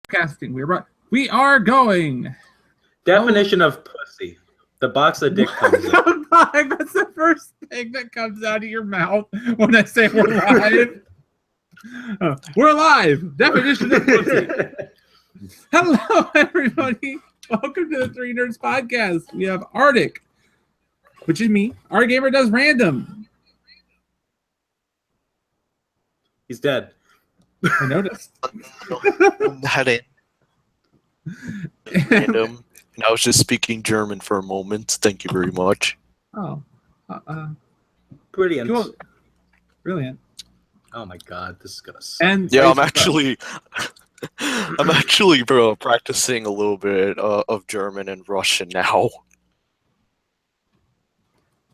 Casting. We are going. Definition of pussy. The box the dick comes in. That's the first thing that comes out of your mouth when I say we're live. We're live. Definition of pussy. Hello, everybody. Welcome to the Three Nerds Podcast. We have Arctic, which is me. R-Gamerdoesrandom. He's dead. I noticed. Had it. Random. And I was just speaking German for a moment. Thank you very much. Oh. Brilliant. Cool. Brilliant. Oh my god, this is gonna suck. And Yeah, I'm actually practicing a little bit of German and Russian now.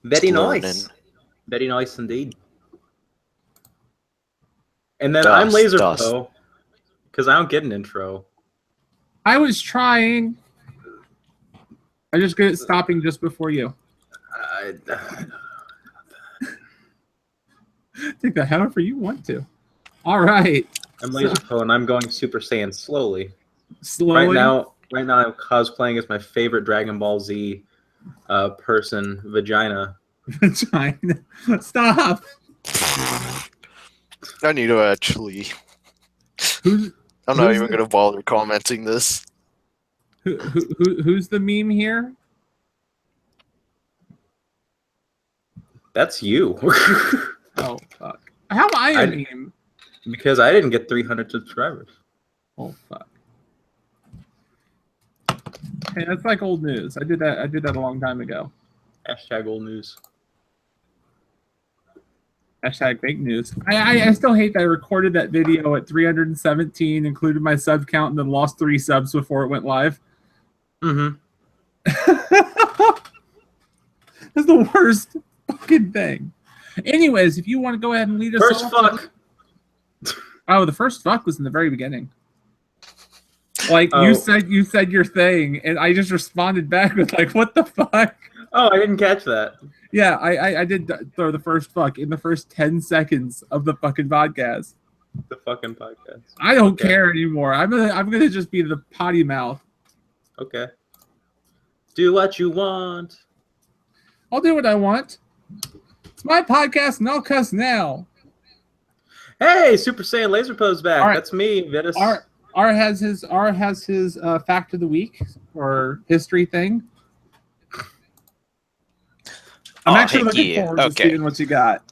Very Learning. nice. Very nice indeed. And then I'm Dust. Lazrpo, because I don't get an intro. I was trying. I just good at stopping just before you. Take that however you want to. All right. I'm Lazrpo, and I'm going Super Saiyan slowly. Slowly. Right now I'm cosplaying as my favorite Dragon Ball Z person, Vagina. Vagina. Stop. I need to actually. I'm not even gonna bother commenting this. Who's the meme here? That's you. Oh fuck! How am I a meme? Because I didn't get 300 subscribers. Oh fuck! Hey, that's like old news. I did that a long time ago. Hashtag old news. Hashtag fake news. I still hate that I recorded that video at 317, included my sub count, and then lost 3 subs before it went live. Mm-hmm. That's the worst fucking thing. Anyways, if you want to go ahead and lead us First off. fuck. Oh, the first fuck was in the very beginning. Like you said your thing, and I just responded back with like, "What the fuck?" Oh, I didn't catch that. Yeah, I did throw the first fuck in the first 10 seconds of the fucking podcast. The fucking podcast. I don't care anymore. I'm gonna just be the potty mouth. Okay. Do what you want. I'll do what I want. It's my podcast, and I'll cuss now. Hey, Super Saiyan Lazrpo's back. Right. That's me, Vitus. R has his fact of the week or history thing. I'm actually looking forward to seeing what you got.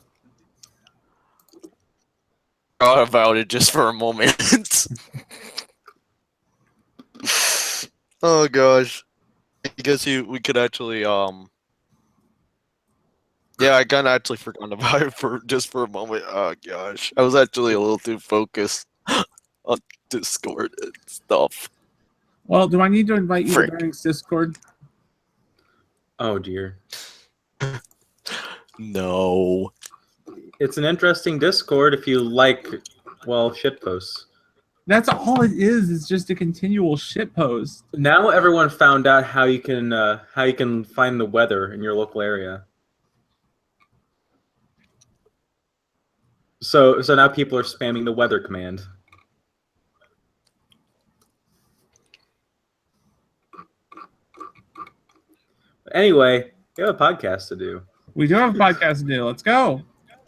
Thought about it just for a moment. Oh gosh. I guess we could actually yeah, I kinda actually forgot about it for a moment. Oh gosh. I was actually a little too focused on Discord and stuff. Well, do I need to invite you to Bearing's Discord? Oh dear. No. It's an interesting Discord if you like, well, shitposts. That's all it is. It's just a continual shitpost. Now everyone found out how you can find the weather in your local area. So now people are spamming the weather command. Anyway, we have a podcast to do. We do have a podcast to do. Let's go.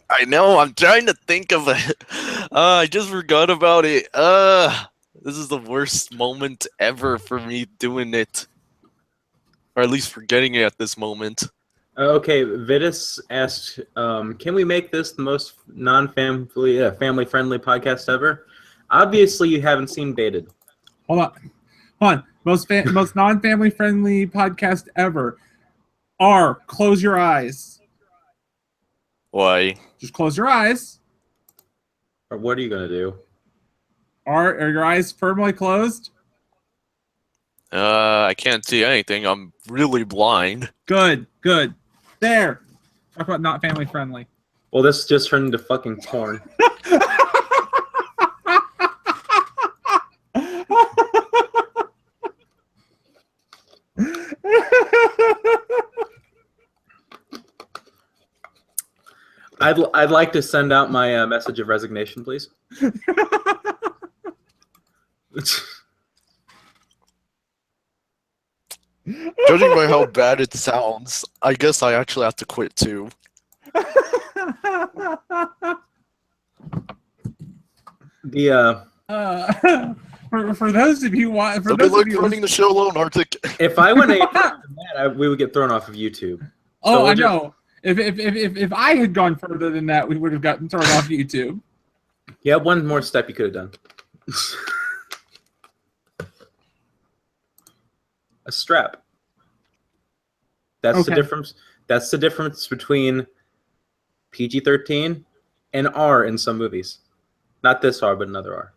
I know, I'm trying to think of it. I just forgot about it. This is the worst moment ever for me doing it. Or at least forgetting it at this moment. Okay, Vitus asked, can we make this the most non-family, family-friendly podcast ever? Obviously, you haven't seen Baited. Hold on. Most non-family friendly podcast ever. R, close your eyes. Why? Just close your eyes. Or what are you gonna do? R, are your eyes firmly closed? I can't see anything. I'm really blind. Good. There. Talk about not family friendly. Well, this just turned into fucking porn. I'd like to send out my message of resignation, please. Judging by how bad it sounds, I guess I actually have to quit too. The For those of you So good luck running the show alone, Arctic. if I went any further than that, we would get thrown off of YouTube. Oh, So I know. If I had gone further than that, we would have gotten thrown off YouTube. Yeah, one more step you could have done. A strap. That's the Okay. difference. That's the difference between PG-13 and R in some movies. Not this R, but another R.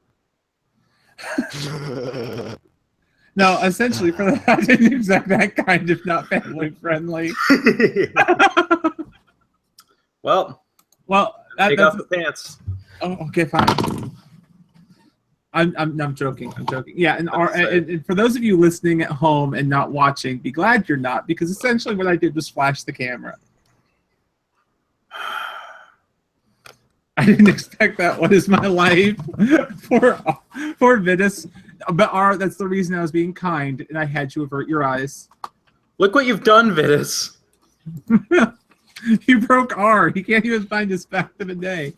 No, essentially, for that, I didn't exact that kind of not family friendly. Well, take that's off the pants. oh, okay, fine. I'm joking. I'm joking. Yeah, and for those of you listening at home and not watching, be glad you're not, because essentially what I did was flash the camera. I didn't expect that. What is my life for Vitus? But that's the reason I was being kind, and I had to avert your eyes. Look what you've done, Vitus. You broke R. He can't even find his fact of the day.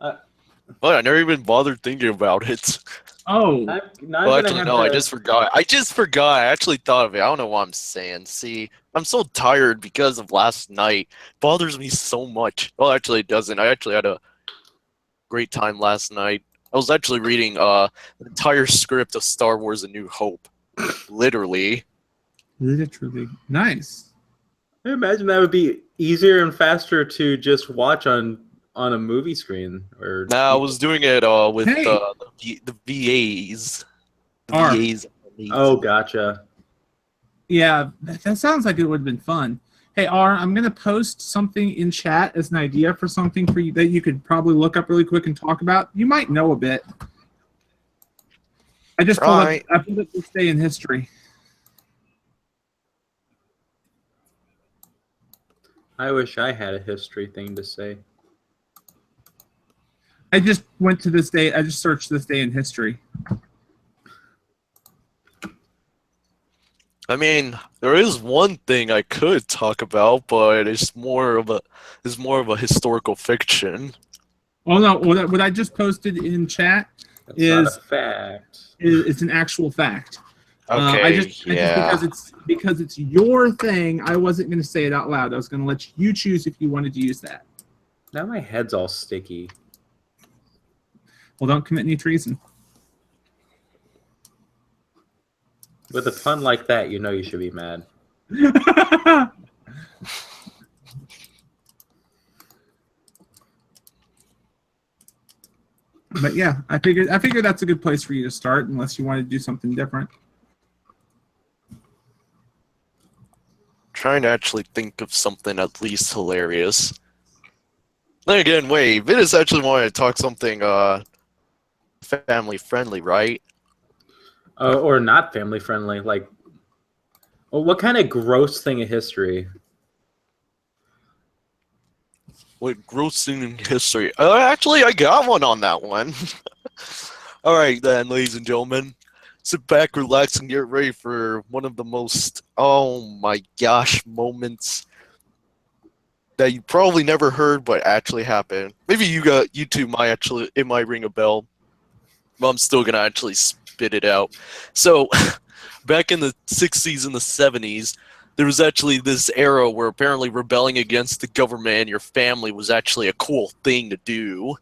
Well, I never even bothered thinking about it. Oh. Well, actually, no, I just forgot. I actually thought of it. I don't know what I'm saying. See, I'm so tired because of last night. It bothers me so much. Well, actually, it doesn't. I actually had a great time last night. I was actually reading the entire script of Star Wars: A New Hope. Literally. Literally. Nice. I imagine that would be easier and faster to just watch on a movie screen. Or Nah, I was doing it with Hey. the VAs. The R. VAs. Oh, gotcha. Yeah, that sounds like it would have been fun. Hey, R, I'm going to post something in chat as an idea for something for you that you could probably look up really quick and talk about. You might know a bit. I just pulled up this day in history. I wish I had a history thing to say. I just went to this day. I just searched this day in history. I mean, there is one thing I could talk about, but it's more of a historical fiction. Oh no! What I just posted in chat That's not a fact. is an actual fact. Okay, I just because it's your thing. I wasn't going to say it out loud. I was going to let you choose if you wanted to use that. Now my head's all sticky. Well, don't commit any treason. With a pun like that, you know you should be mad. But yeah, I figured that's a good place for you to start, unless you want to do something different. Trying to actually think of something at least hilarious. Then again, wait, Vitus actually wanted to talk something family friendly, right? Or not family friendly. Like, well, what kind of gross thing in history? What gross thing in history? Actually, I got one on that one. All right, then, ladies and gentlemen, sit back, relax, and get ready for one of the most, oh my gosh, moments that you probably never heard, but actually happened. Maybe you two might it might ring a bell, but I'm still gonna actually spit it out. So, back in the 60s and the 70s, there was actually this era where apparently rebelling against the government and your family was actually a cool thing to do.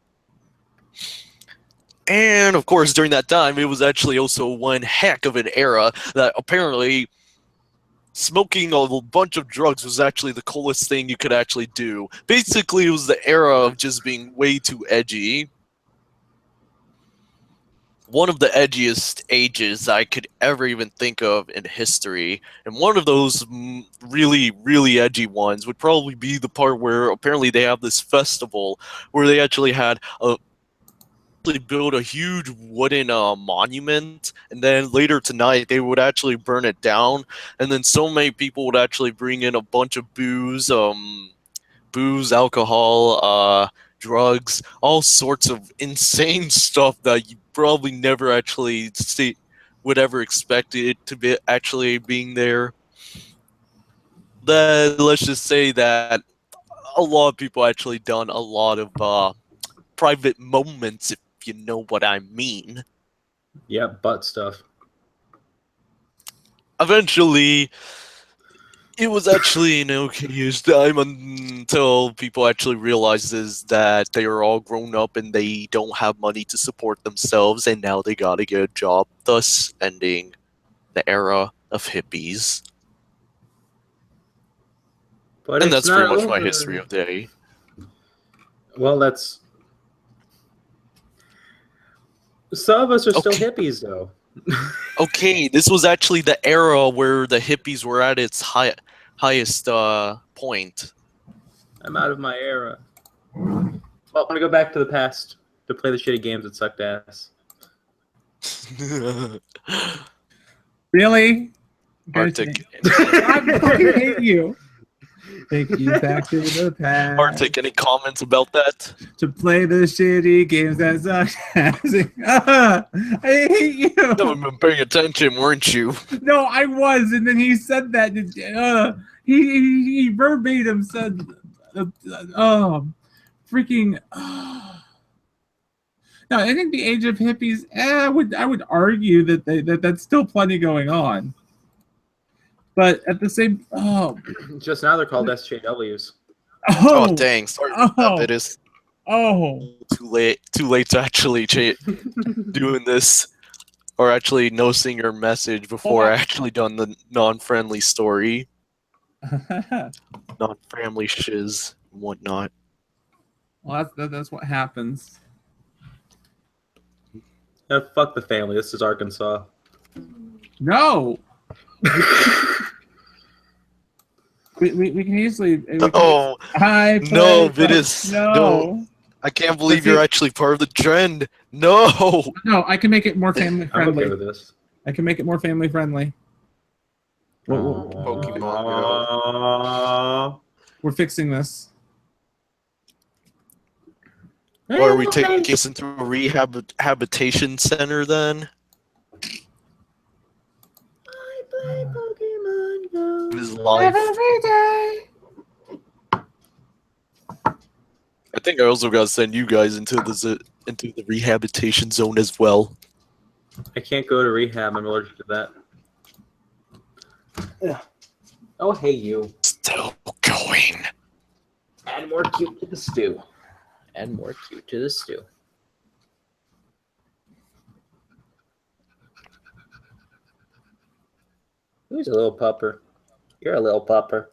And, of course, during that time, it was actually also one heck of an era that apparently smoking a bunch of drugs was actually the coolest thing you could actually do. Basically, it was the era of just being way too edgy. One of the edgiest ages I could ever even think of in history, and one of those really, really edgy ones would probably be the part where apparently they have this festival where they actually had build a huge wooden monument, and then later tonight they would actually burn it down, and then so many people would actually bring in a bunch of booze, alcohol, drugs, all sorts of insane stuff that you probably never actually would ever expect it to be actually being there. Then let's just say that a lot of people actually done a lot of private moments, if you know what I mean. Yeah, butt stuff. Eventually, it was actually an okay-ish time until people actually realizes that they are all grown up and they don't have money to support themselves, and now they gotta get a job, thus ending the era of hippies. But And it's that's pretty not much my over. history of the day. Well, that's... Some of us are still Okay. hippies, though. Okay, this was actually the era where the hippies were at its highest point. I'm out of my era. Well, I'm gonna go back to the past to play the shitty games that sucked ass. Really? Arctic. I fucking hate you. Take you back to the past. Arctic, any comments about that? To play the shitty games that suck. I hate you. You haven't been paying attention, weren't you? No, I was, and then he said that. He verbatim said, freaking. No, I think the age of hippies. I would argue that that's still plenty going on. But at the same, Just now they're called SJWs. Oh, dang! Sorry about that. It is too late to actually doing this, or actually noticing your message before I actually done the non-friendly story, non-family shiz and whatnot. Well, that's what happens. Fuck the family. This is Arkansas. No. we can easily. No, Vidus. No. I can't believe you're actually part of the trend. No. No, I can make it more family I'm friendly. okay with this. I can make it more family friendly. Pokemon. We're fixing this. Or are we taking this into a rehabilitation center then? I play Pokemon Go. His life. Every day. I think I also gotta send you guys into the rehabilitation zone as well. I can't go to rehab. I'm allergic to that. Yeah. Oh, hey, you. Still going. Add more cute to the stew. Add more cute to the stew. Who's a little pupper? You're a little pupper.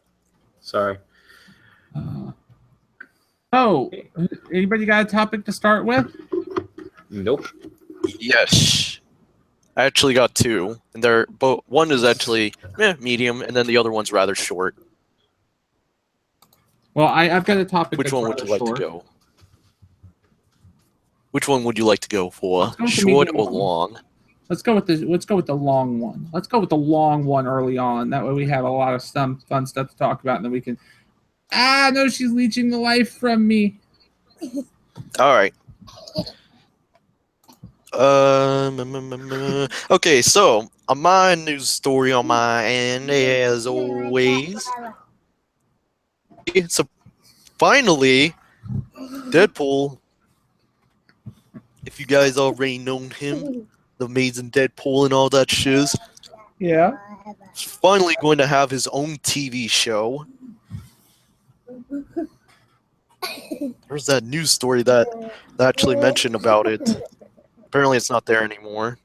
Sorry. Anybody got a topic to start with? Nope. Yes. I actually got two, and they're both. One is actually medium, and then the other one's rather short. Well, I've got a topic. Which one would you like to go? Which one would you like to go for? Short or long? Let's go with the long one. Let's go with the long one early on. That way we have a lot of fun stuff to talk about, and then we can. No, she's leeching the life from me. All right. Okay, so my news story on my end, as always. So finally, Deadpool. If you guys already known him, the amazing Deadpool and all that shiz. Yeah. He's finally going to have his own TV show. There's that news story that actually mentioned about it. Apparently it's not there anymore.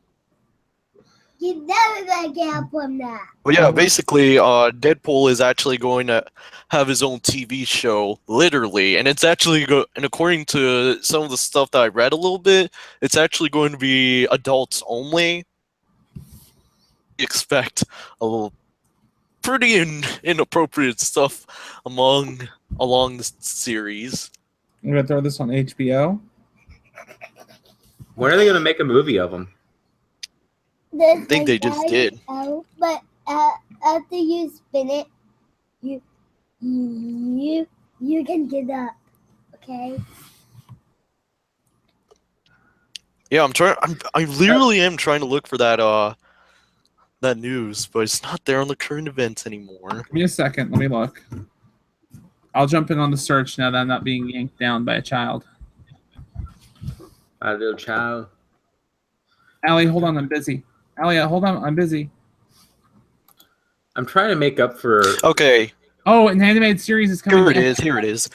You never gonna get up from that. But yeah, basically, Deadpool is actually going to have his own TV show, literally, and it's actually and according to some of the stuff that I read a little bit, it's actually going to be adults only. Expect a little pretty inappropriate stuff along the series. I'm gonna throw this on HBO. When are they going to make a movie of them? I think they just did. But after you spin it, you can get up. Okay. Yeah, I literally am trying to look for that that news, but it's not there on the current events anymore. Give me a second. Let me look. I'll jump in on the search now that I'm not being yanked down by a child. My little child. Allie, hold on. I'm busy. Allie, hold on. I'm busy. I'm trying to make up for. Okay, Oh, an animated series is coming. here it is. Here it is.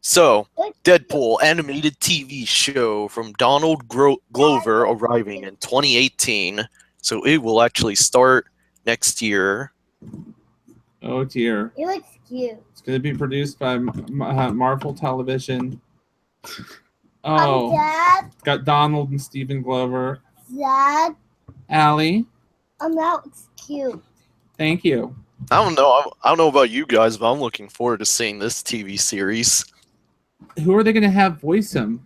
So, Deadpool animated TV show from Donald Glover arriving in 2018. So it will actually start next year. Oh dear. It looks cute. It's going to be produced by Marvel Television. Oh, Dad, got Donald and Stephen Glover. Dad, Allie, that looks cute. thank you. I don't know. I don't know about you guys, but I'm looking forward to seeing this TV series. Who are they going to have voice him?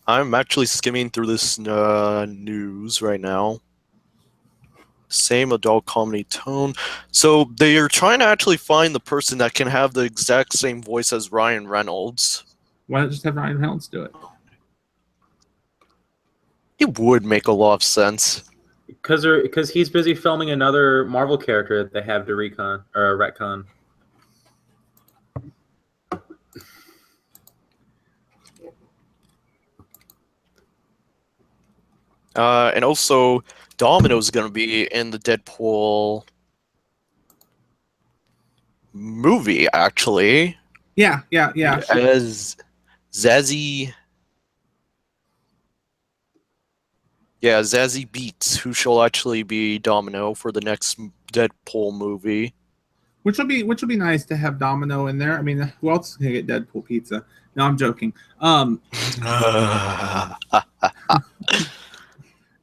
I'm actually skimming through this news right now. Same adult comedy tone. So they are trying to actually find the person that can have the exact same voice as Ryan Reynolds. Why not just have Ryan Reynolds do it? It would make a lot of sense. Because he's busy filming another Marvel character that they have to retcon. And also, Domino's going to be in the Deadpool movie, actually. Yeah. As Zazie. Yeah, Zazie Beetz, who shall actually be Domino for the next Deadpool movie. Which will be nice to have Domino in there. I mean, who else can get Deadpool pizza? No, I'm joking.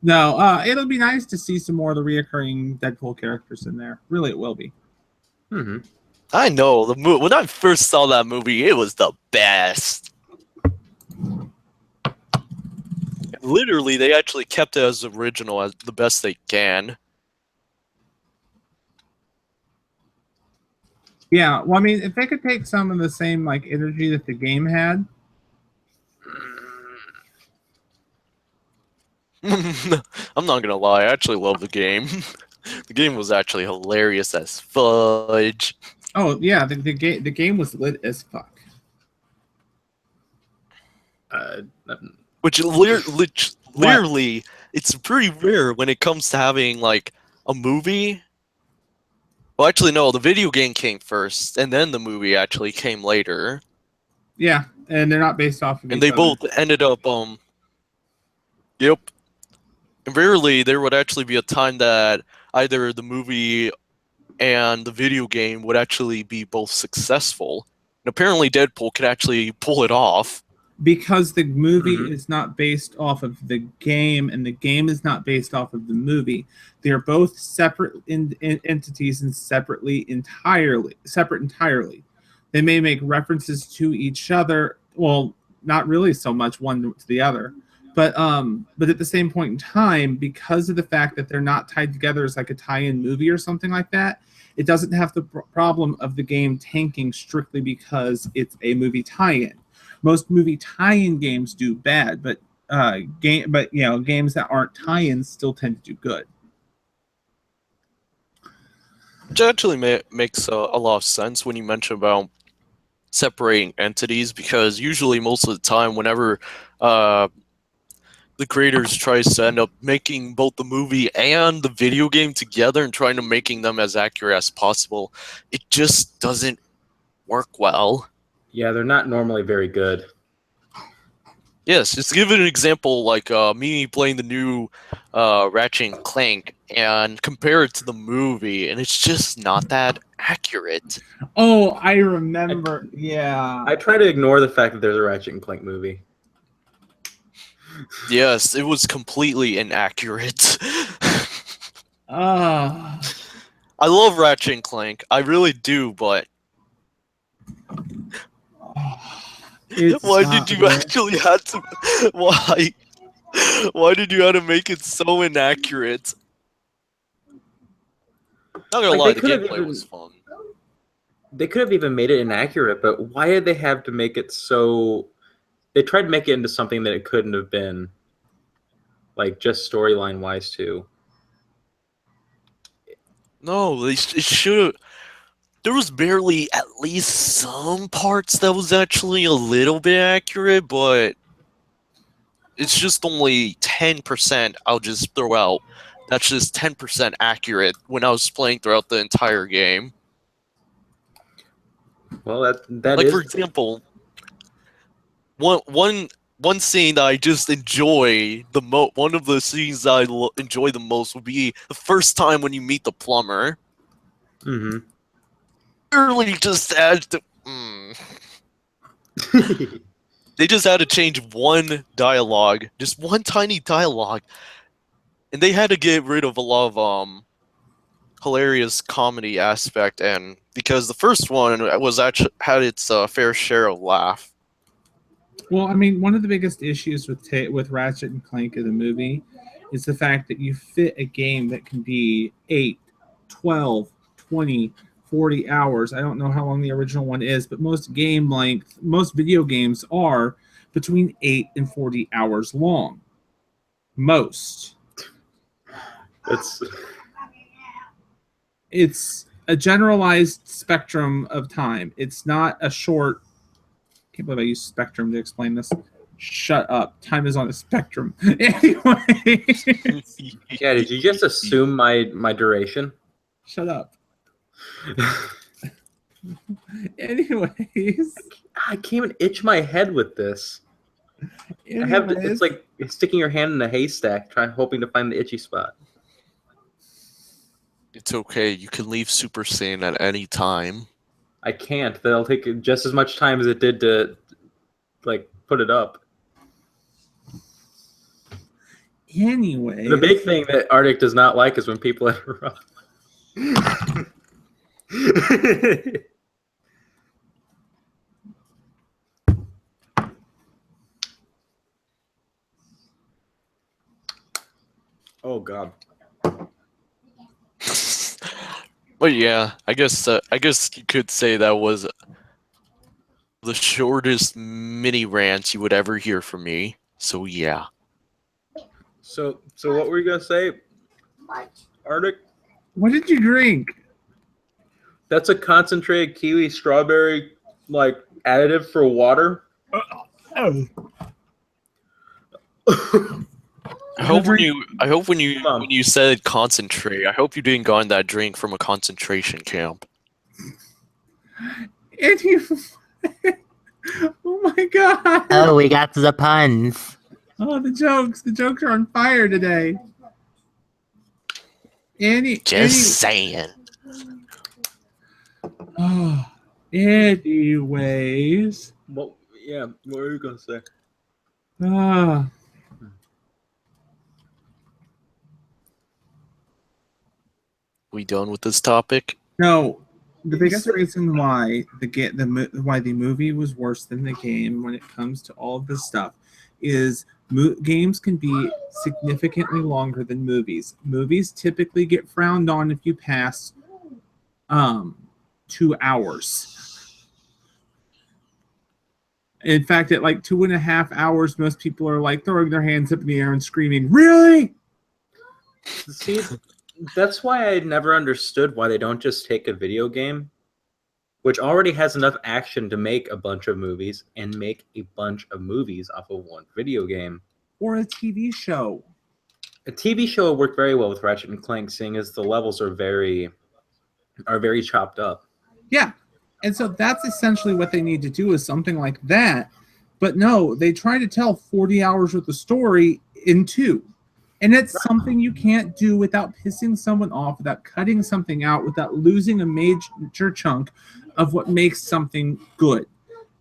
No, it'll be nice to see some more of the reoccurring Deadpool characters in there. Really, it will be. Mm-hmm. I know. When I first saw that movie, it was the best. Literally, they actually kept it as original as the best they can. Yeah, well, I mean, if they could take some of the same like energy that the game had. I'm not gonna lie, I actually love the game. The game was actually hilarious as fudge. Oh yeah, the game was lit as fuck. Which literally, it's pretty rare when it comes to having like a movie. Well, actually, no, the video game came first, and then the movie actually came later. Yeah, and they're not based off of And each they other. both ended up, yep. And rarely there would actually be a time that either the movie and the video game would actually be both successful. And apparently Deadpool could actually pull it off. Because the movie is not based off of the game, and the game is not based off of the movie. They're both separate entities and separate entirely. They may make references to each other. Well, not really so much one to the other, but at the same point in time, because of the fact that they're not tied together as like a tie-in movie or something like that, it doesn't have the problem of the game tanking strictly because it's a movie tie-in. Most movie tie-in games do bad, but games that aren't tie-ins still tend to do good. Which actually makes a lot of sense when you mention about separating entities, because usually most of the time whenever the creators tries to end up making both the movie and the video game together and trying to making them as accurate as possible, it just doesn't work well. Yeah, they're not normally very good. Yes, just give it an example, like me playing the new Ratchet and Clank and compare it to the movie, and it's just not that accurate. Oh, I remember. Yeah. I try to ignore the fact that there's a Ratchet and Clank movie. Yes, it was completely inaccurate. Ah. I love Ratchet and Clank, I really do, but why did you actually have to? Why? Why did you have to make it so inaccurate? Not gonna lie, the gameplay was fun. They could have even made it inaccurate, but why did they have to make it so? They tried to make it into something that it couldn't have been. like just storyline wise too. No, it should have. There was barely at least some parts that was actually a little bit accurate, but it's just only 10%. I'll just throw out. That's just 10% accurate when I was playing throughout the entire game. Well, that Like is for example, one scene that I just enjoy the most. One of the scenes that I enjoy the most would be the first time when you meet the plumber. Mm-hmm. Literally just had to. They just had to change one dialogue, just one tiny dialogue, and they had to get rid of a lot of hilarious comedy aspect, and because the first one was actually had its fair share of laugh. Well, I mean, one of the biggest issues with Ratchet and Clank in the movie is the fact that you fit a game that can be 8, 12, 20, 40 hours. I don't know how long the original one is, but most video games are between 8 and 40 hours long. Most. It's a generalized spectrum of time. It's not a short. I can't believe I used spectrum to explain this. Shut up. Time is on a spectrum. Anyway. Yeah, did you just assume my duration? Shut up. Anyways. I can't even itch my head with this. It's like sticking your hand in a haystack, hoping to find the itchy spot. It's okay. You can leave Super Saiyan at any time. I can't. That'll take just as much time as it did to, like, put it up. Anyway. The big thing that Arctic does not like is when people interrupt. Oh, God. But yeah, I guess you could say that was the shortest mini rant you would ever hear from me. So yeah. So what were you gonna say, Arctic? What did you drink? That's a concentrated kiwi strawberry like additive for water. Oh. I hope when you said concentrate, I hope you didn't go on that drink from a concentration camp. And you, oh my god! Oh, we got the puns. Oh, the jokes are on fire today. Just saying. Oh, anyways. Well, yeah. What were you gonna say? We done with this topic? No, the biggest reason why the movie was worse than the game when it comes to all of this stuff is games can be significantly longer than movies. Movies typically get frowned on if you pass 2 hours. In fact, at like 2.5 hours, most people are like throwing their hands up in the air and screaming, "Really?" See, that's why I never understood why they don't just take a video game, which already has enough action to make a bunch of movies, and make a bunch of movies off of one video game. Or a TV show. A TV show worked very well with Ratchet and Clank, seeing as the levels are very chopped up. Yeah. And so that's essentially what they need to do, is something like that. But no, they try to tell 40 hours worth of story in 2. And it's something you can't do without pissing someone off, without cutting something out, without losing a major chunk of what makes something good,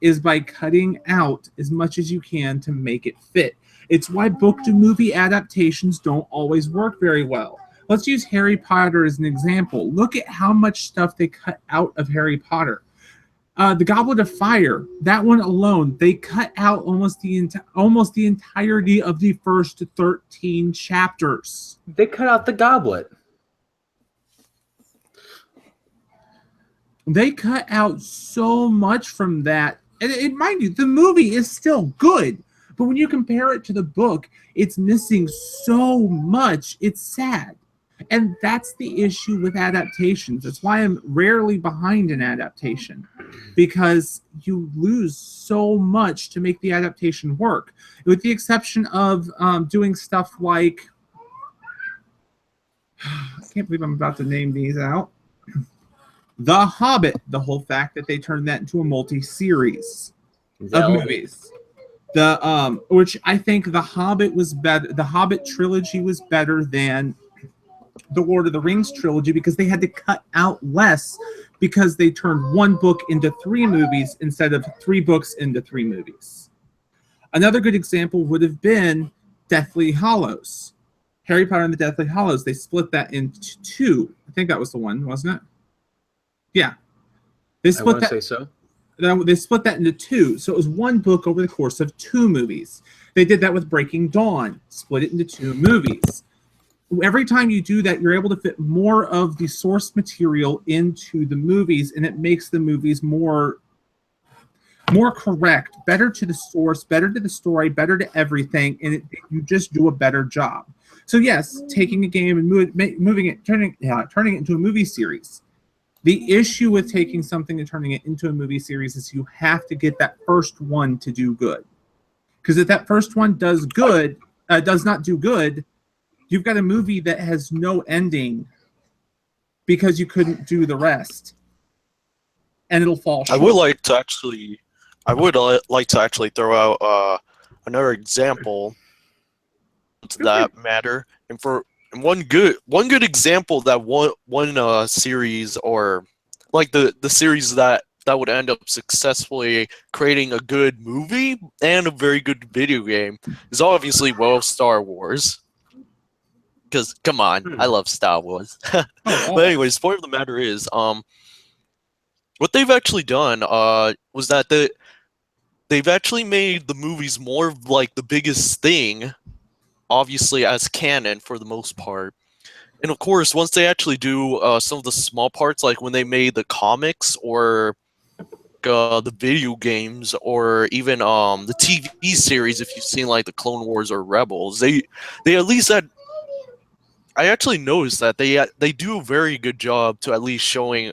is by cutting out as much as you can to make it fit. It's why book to movie adaptations don't always work very well. Let's use Harry Potter as an example. Look at how much stuff they cut out of Harry Potter. The Goblet of Fire, that one alone, they cut out almost the entirety of the first 13 chapters. They cut out the goblet. They cut out so much from that. And mind you, the movie is still good, But when you compare it to the book, it's missing so much. It's sad. And that's the issue with adaptations. That's why I'm rarely behind an adaptation, because you lose so much to make the adaptation work. With the exception of doing stuff like, I can't believe I'm about to name these out. The Hobbit, the whole fact that they turned that into a multi-series of movies. Which I think The Hobbit was better. The Hobbit trilogy was better than the Lord of the Rings trilogy, because they had to cut out less, because they turned one book into 3 movies instead of 3 books into 3 movies. Another good example would have been Deathly Hallows. Harry Potter and the Deathly Hallows, they split that into 2. I think that was the one, wasn't it? Yeah. They split that. I want to say so. They split that into 2. So it was 1 book over the course of 2 movies. They did that with Breaking Dawn, split it into 2 movies. Every time you do that, you're able to fit more of the source material into the movies, and it makes the movies more correct, better to the source, better to the story, better to everything, and you just do a better job. So yes, taking a game and turning it into a movie series. The issue with taking something and turning it into a movie series is you have to get that first one to do good. Because if that first one does not do good, you've got a movie that has no ending because you couldn't do the rest, and it'll fall short. I would like to actually throw out another example to that matter, and one good example that one series, or like the series that would end up successfully creating a good movie and a very good video game is obviously Star Wars. Because come on, I love Star Wars. But anyways, the point of the matter is, what they've actually done was that they've actually made the movies more of like the biggest thing, obviously as canon for the most part. And of course, once they actually do some of the small parts, like when they made the comics or the video games, or even the TV series, if you've seen like the Clone Wars or Rebels, they at least had. I actually noticed that they do a very good job to at least showing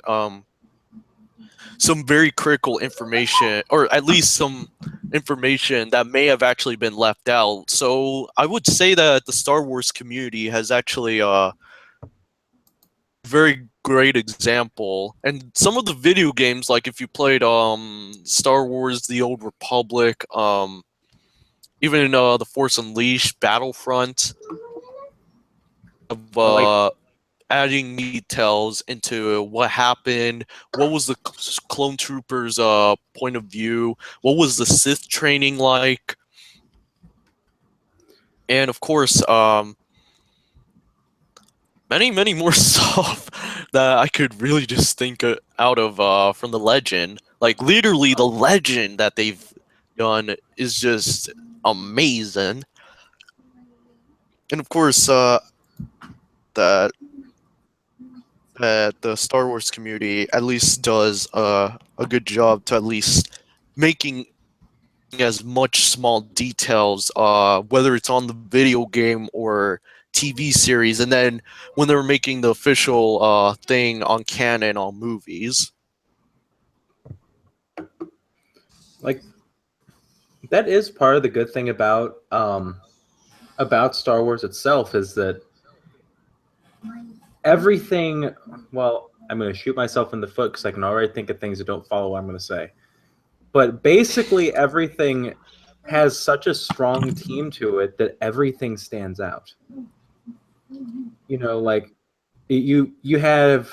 some very critical information, or at least some information that may have actually been left out. So I would say that the Star Wars community has actually a very great example. And some of the video games, like if you played Star Wars: The Old Republic, even The Force Unleashed, Battlefront, of adding details into what happened, what was the clone troopers' point of view, what was the Sith training like, and of course, many more stuff that I could really just think out of from the legend. Like literally, the legend that they've done is just amazing, and of course, that the Star Wars community at least does a good job to at least making as much small details, whether it's on the video game or TV series, and then when they're making the official thing on canon on movies. Like, that is part of the good thing about Star Wars itself, is that everything, well, I'm going to shoot myself in the foot because I can already think of things that don't follow what I'm going to say. But basically everything has such a strong team to it that everything stands out. You know, like you have,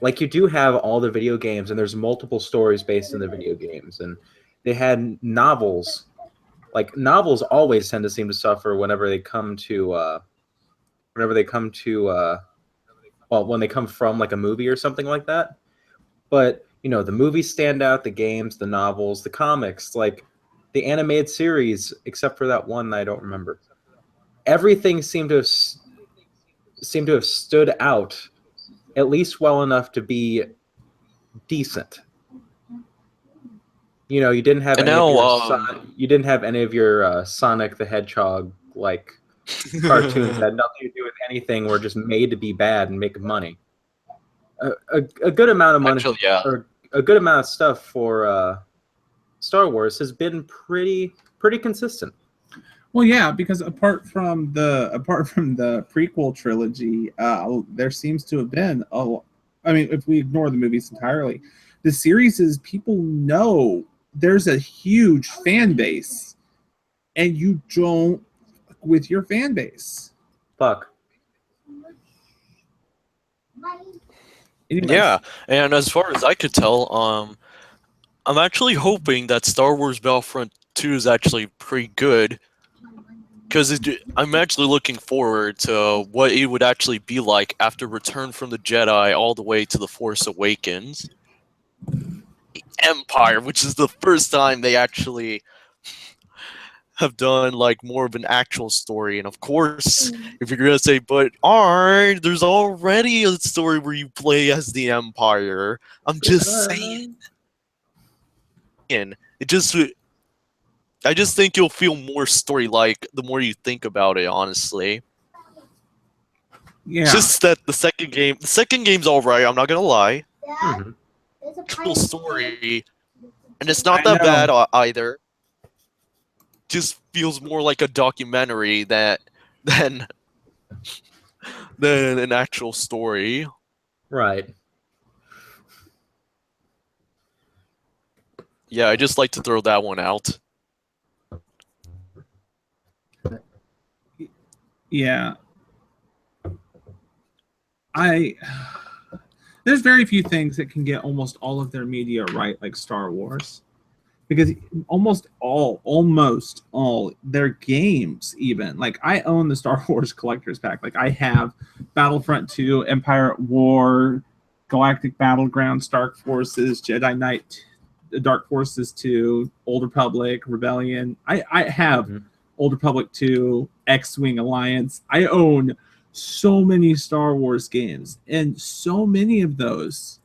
like you do have all the video games, and there's multiple stories based in the video games, and they had novels. Like novels always tend to seem to suffer whenever they come to well, when they come from like a movie or something like that. But you know, the movies stand out, the games, the novels, the comics, like the animated series, except for that one that I don't remember. Everything seemed to have stood out at least well enough to be decent. you didn't have And any of your now, you didn't have any of your Sonic the Hedgehog like cartoons that had nothing to do with anything. Were just made to be bad and make money. A good amount of money, actually, yeah. or a good amount of stuff for Star Wars has been pretty consistent. Well, yeah, because apart from the prequel trilogy, there seems to have been I mean, if we ignore the movies entirely, the series is people know there's a huge fan base, and you don't with your fan base. Fuck. Anyways. Yeah, and as far as I could tell, I'm actually hoping that Star Wars Battlefront 2 is actually pretty good, because I'm actually looking forward to what it would actually be like after Return from the Jedi all the way to The Force Awakens. The Empire, which is the first time they actually have done like more of an actual story. And of course, if you're gonna say, but there's already a story where you play as the Empire. I'm just saying. I just think you'll feel more story-like the more you think about it, honestly. Yeah. It's just that the second game's alright, I'm not gonna lie. Mm-hmm. Cool story, and it's not that bad either. Just feels more like a documentary than an actual story. Right. Yeah, I just like to throw that one out. Yeah. There's very few things that can get almost all of their media right, like Star Wars. Because almost all their games, even like I own the Star Wars collector's pack. Like I have Battlefront 2, Empire at War, Galactic Battlegrounds, Dark Forces, Jedi Knight, Dark Forces 2, Old Republic, Rebellion. I have Old Republic 2, X-Wing Alliance. I own so many Star Wars games, and so many of those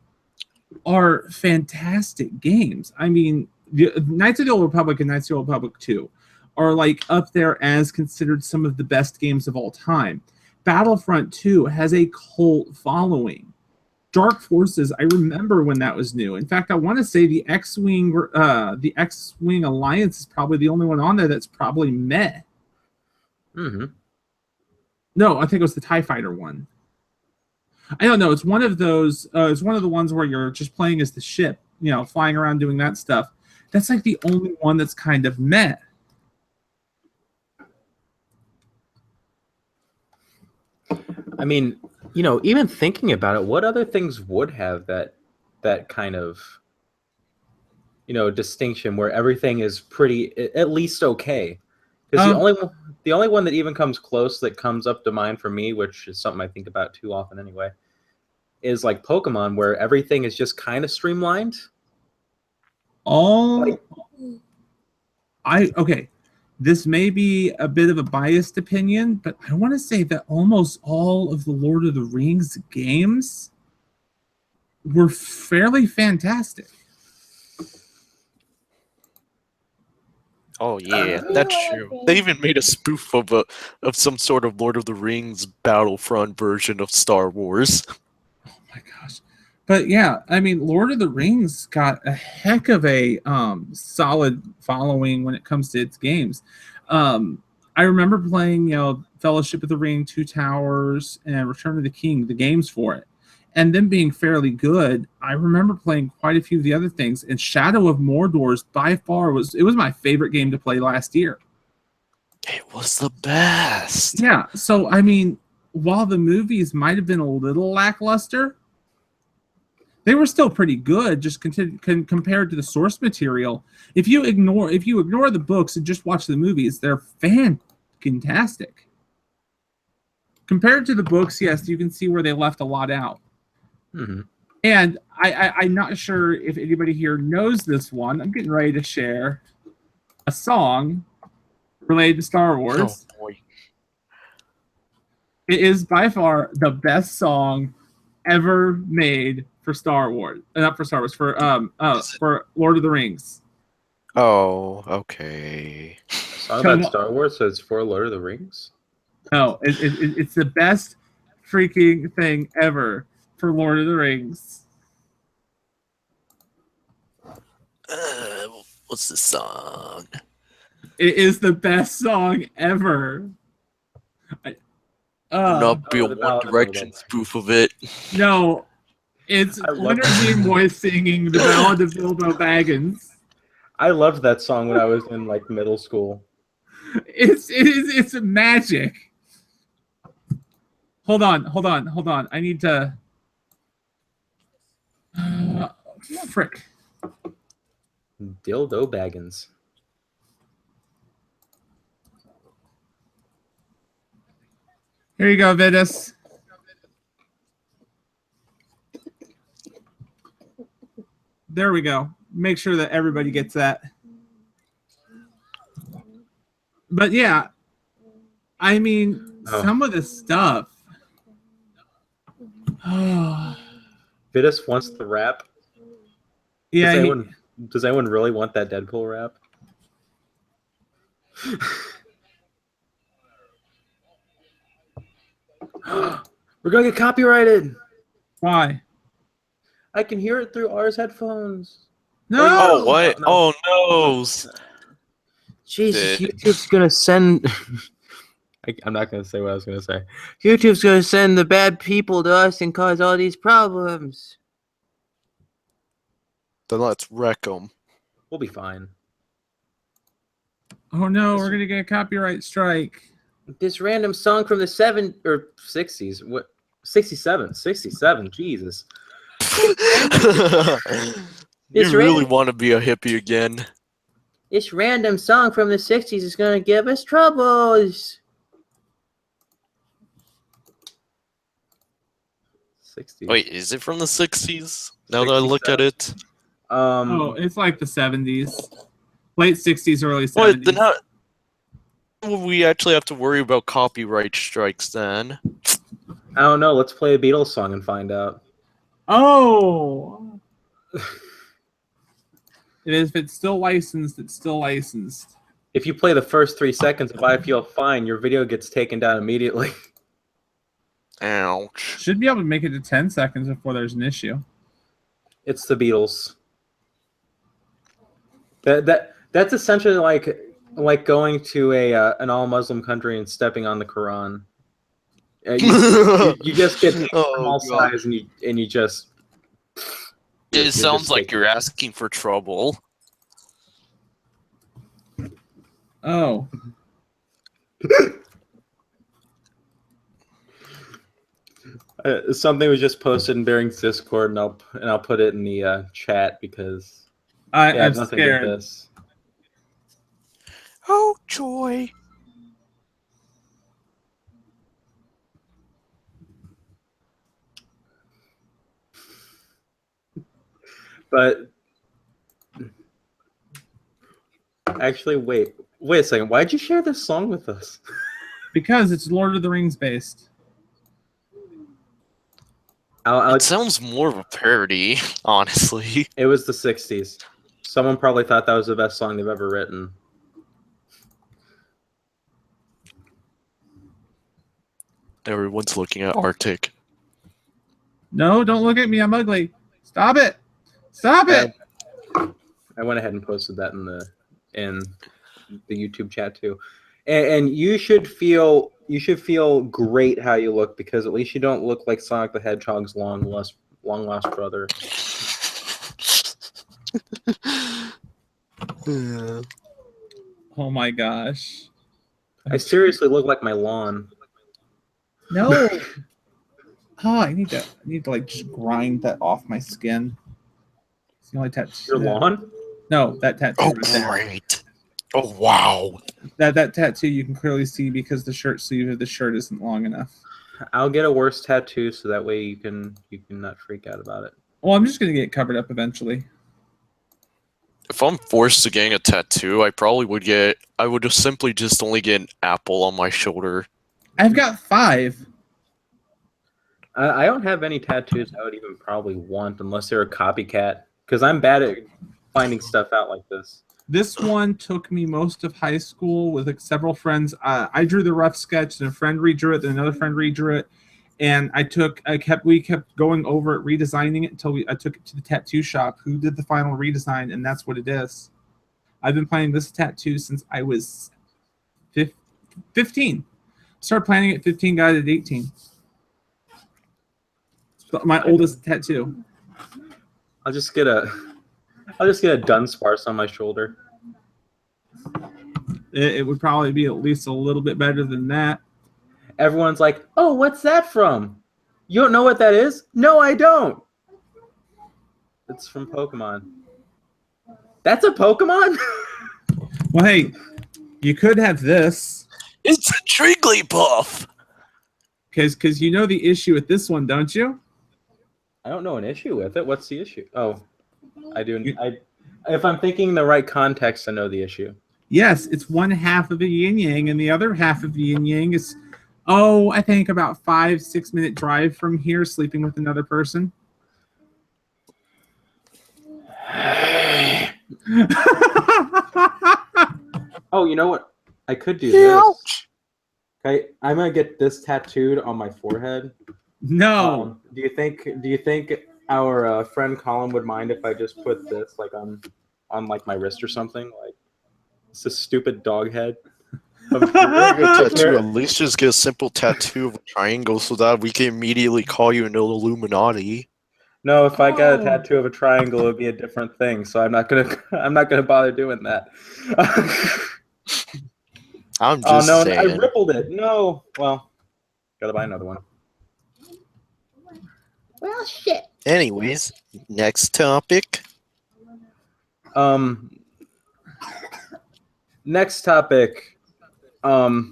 are fantastic games. I mean, Knights of the Old Republic and Knights of the Old Republic 2 are like up there as considered some of the best games of all time. Battlefront 2 has a cult following. Dark Forces, I remember when that was new. In fact, I want to say the X-Wing Alliance is probably the only one on there that's probably meh. Mm-hmm. No, I think it was the TIE Fighter one. I don't know. It's one of those. It's one of the ones where you're just playing as the ship, flying around doing that stuff. That's like the only one that's kind of meh. I mean, even thinking about it, what other things would have that kind of, distinction where everything is pretty, at least okay? Because the only one that even comes close that comes up to mind for me, which is something I think about too often anyway, is like Pokemon, where everything is just kind of streamlined. Okay. This may be a bit of a biased opinion, but I want to say that almost all of the Lord of the Rings games were fairly fantastic. Oh yeah, that's true. They even made a spoof of some sort of Lord of the Rings Battlefront version of Star Wars. Oh my gosh. But yeah, I mean, Lord of the Rings got a heck of a solid following when it comes to its games. I remember playing, Fellowship of the Ring, Two Towers, and Return of the King, the games for it, and them being fairly good. I remember playing quite a few of the other things, and Shadow of Mordor's by far was my favorite game to play last year. It was the best. Yeah, so I mean, while the movies might have been a little lackluster, they were still pretty good, just compared to the source material. If you ignore the books and just watch the movies, they're fantastic. Compared to the books, yes, you can see where they left a lot out. Mm-hmm. And I'm not sure if anybody here knows this one. I'm getting ready to share a song related to Star Wars. Oh boy. It is by far the best song ever made for Star Wars. Not for Star Wars, for Lord of the Rings. Oh, okay. Song Come about on. Star Wars, so it's for Lord of the Rings. No, it's the best freaking thing ever for Lord of the Rings. What's the song? It is the best song ever. Not be a the One Ballad of Direction Bilbo. spoof of it. No, it's I love Leonard that. Nimoy singing the Ballad of Bilbo Baggins. I loved that song when I was in like middle school. It's magic. Hold on. I need to. Frick. Dildo Baggins. Here you go, Vitus. There we go. Make sure that everybody gets that. But yeah, I mean, some of the stuff. Vitus wants the rap. Yeah. Does anyone really want that Deadpool rap? We're gonna get copyrighted. Why? I can hear it through R's headphones. No. Oh, what? No. Oh, no. Jesus, YouTube's gonna send. I'm not gonna say what I was gonna say. YouTube's gonna send the bad people to us and cause all these problems. Then let's wreck them. We'll be fine. Oh no, we're gonna get a copyright strike. This random song from the 60s. What? 67. Jesus. You really want to be a hippie again? This random song from the 60s is gonna give us troubles. 60s. Wait, is it from the 60s? Now that I look at it. Oh, it's like the 70s. Late 60s, early 70s. What? Then how would we actually have to worry about copyright strikes then? I don't know. Let's play a Beatles song and find out. Oh! If it's still licensed, it's still licensed. If you play the first 3 seconds of I Feel Fine, your video gets taken down immediately. Ouch. Should be able to make it to 10 seconds before there's an issue. It's the Beatles. That's essentially like going to an all-Muslim country and stepping on the Quran. You just get from all sides and you just. It sounds like you're asking for trouble. Oh. Something was just posted in Bearing's Discord, and I'll put it in the chat because I'm scared. This. Oh joy! But actually, wait a second. Why'd you share this song with us? Because it's Lord of the Rings based. It sounds more of a parody, honestly. It was the 60s. Someone probably thought that was the best song they've ever written. Everyone's looking at Arctic. No, don't look at me. I'm ugly. Stop it. Stop it. I went ahead and posted that in the YouTube chat too. And you should feel great how you look, because at least you don't look like Sonic the Hedgehog's long lost brother. Oh my gosh. I seriously look like my lawn. No. Oh, I need to like just grind that off my skin. It's the only tattoo. Your lawn? No, that tattoo. Oh, right there. great. Oh, wow. That tattoo you can clearly see because the shirt sleeve of the shirt isn't long enough. I'll get a worse tattoo so that way you can not freak out about it. Well, I'm just gonna get it covered up eventually. If I'm forced to getting a tattoo, I would just simply only get an apple on my shoulder. I've got 5. I don't have any tattoos I would even probably want unless they're a copycat, because I'm bad at finding stuff out like this. This one took me most of high school with like several friends. I drew the rough sketch, and a friend redrew it, then another friend redrew it, and we kept going over it, redesigning it until I took it to the tattoo shop, who did the final redesign, and that's what it is. I've been planning this tattoo since I was 15. Started planning at 15, got it at 18. It's my oldest tattoo. I'll just get a Dunsparce on my shoulder. It would probably be at least a little bit better than that. Everyone's like, "Oh, what's that from? You don't know what that is?" No, I don't. It's from Pokemon. That's a Pokemon? Well, hey, you could have this. It's a Jigglypuff. Because you know the issue with this one, don't you? I don't know an issue with it. What's the issue? Oh, I do. If I'm thinking the right context, I know the issue. Yes, it's one half of a yin yang, and the other half of the yin yang is, I think about 5-6 minute drive from here, sleeping with another person. Oh, you know what? I could do this. Okay, I'm gonna get this tattooed on my forehead. No. Do you think our friend Colin would mind if I just put this like on like my wrist or something? Like it's a stupid dog head. Tattoo. At least just get a simple tattoo of a triangle so that we can immediately call you an Illuminati. No, if I got a tattoo of a triangle, it would be a different thing. So I'm not gonna bother doing that. I'm just saying. I rippled it. No. Well, gotta buy another one. Well, shit. Anyways, next topic. Next topic. How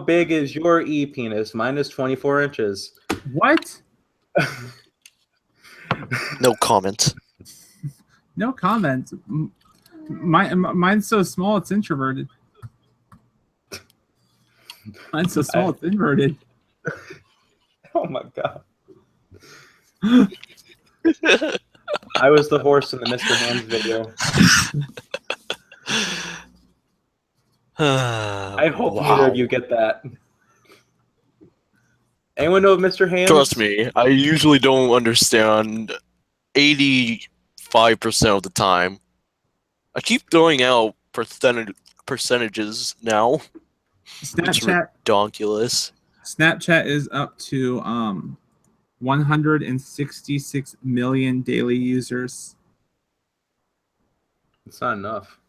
big is your e-penis? Mine is 24 inches. What? No comment. No comment. Mine's so small, it's introverted. Mine's so small, it's inverted. Oh my god. I was the horse in the Mr. Hands video. I hope neither of you get that. Anyone know of Mr. Hands? Trust me, I usually don't understand 85% of the time. I keep throwing out percentages now. It's ridiculous. Snapchat is up to 166 million daily users. It's not enough.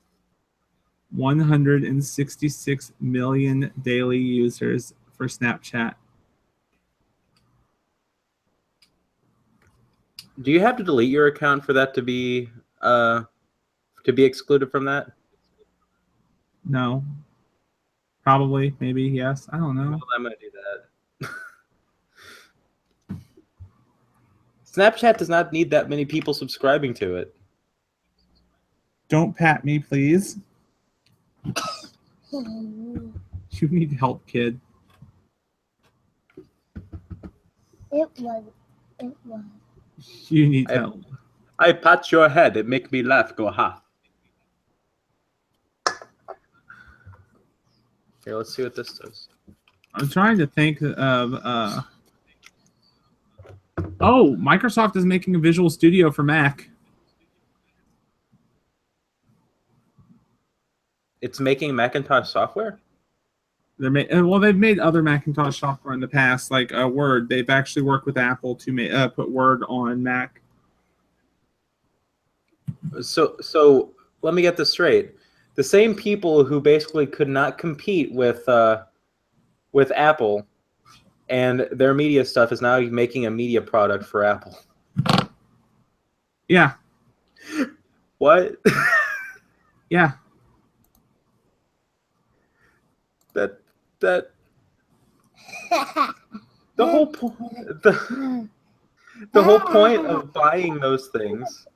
166 million daily users for Snapchat. Do you have to delete your account for that to be excluded from that? No. Probably, maybe, yes. I don't know. Well, I'm gonna do that. Snapchat does not need that many people subscribing to it. Don't pat me, please. You need help, kid. It was. You need help. I pat your head. It make me laugh. Go ha. Here, let's see what this does. I'm trying to think of. Oh, Microsoft is making a Visual Studio for Mac. It's making Macintosh software? Well, they've made other Macintosh software in the past, like Word. They've actually worked with Apple to put Word on Mac. So let me get this straight. The same people who basically could not compete with Apple and their media stuff is now making a media product for Apple. Yeah. What? Yeah. That the whole point of buying those things.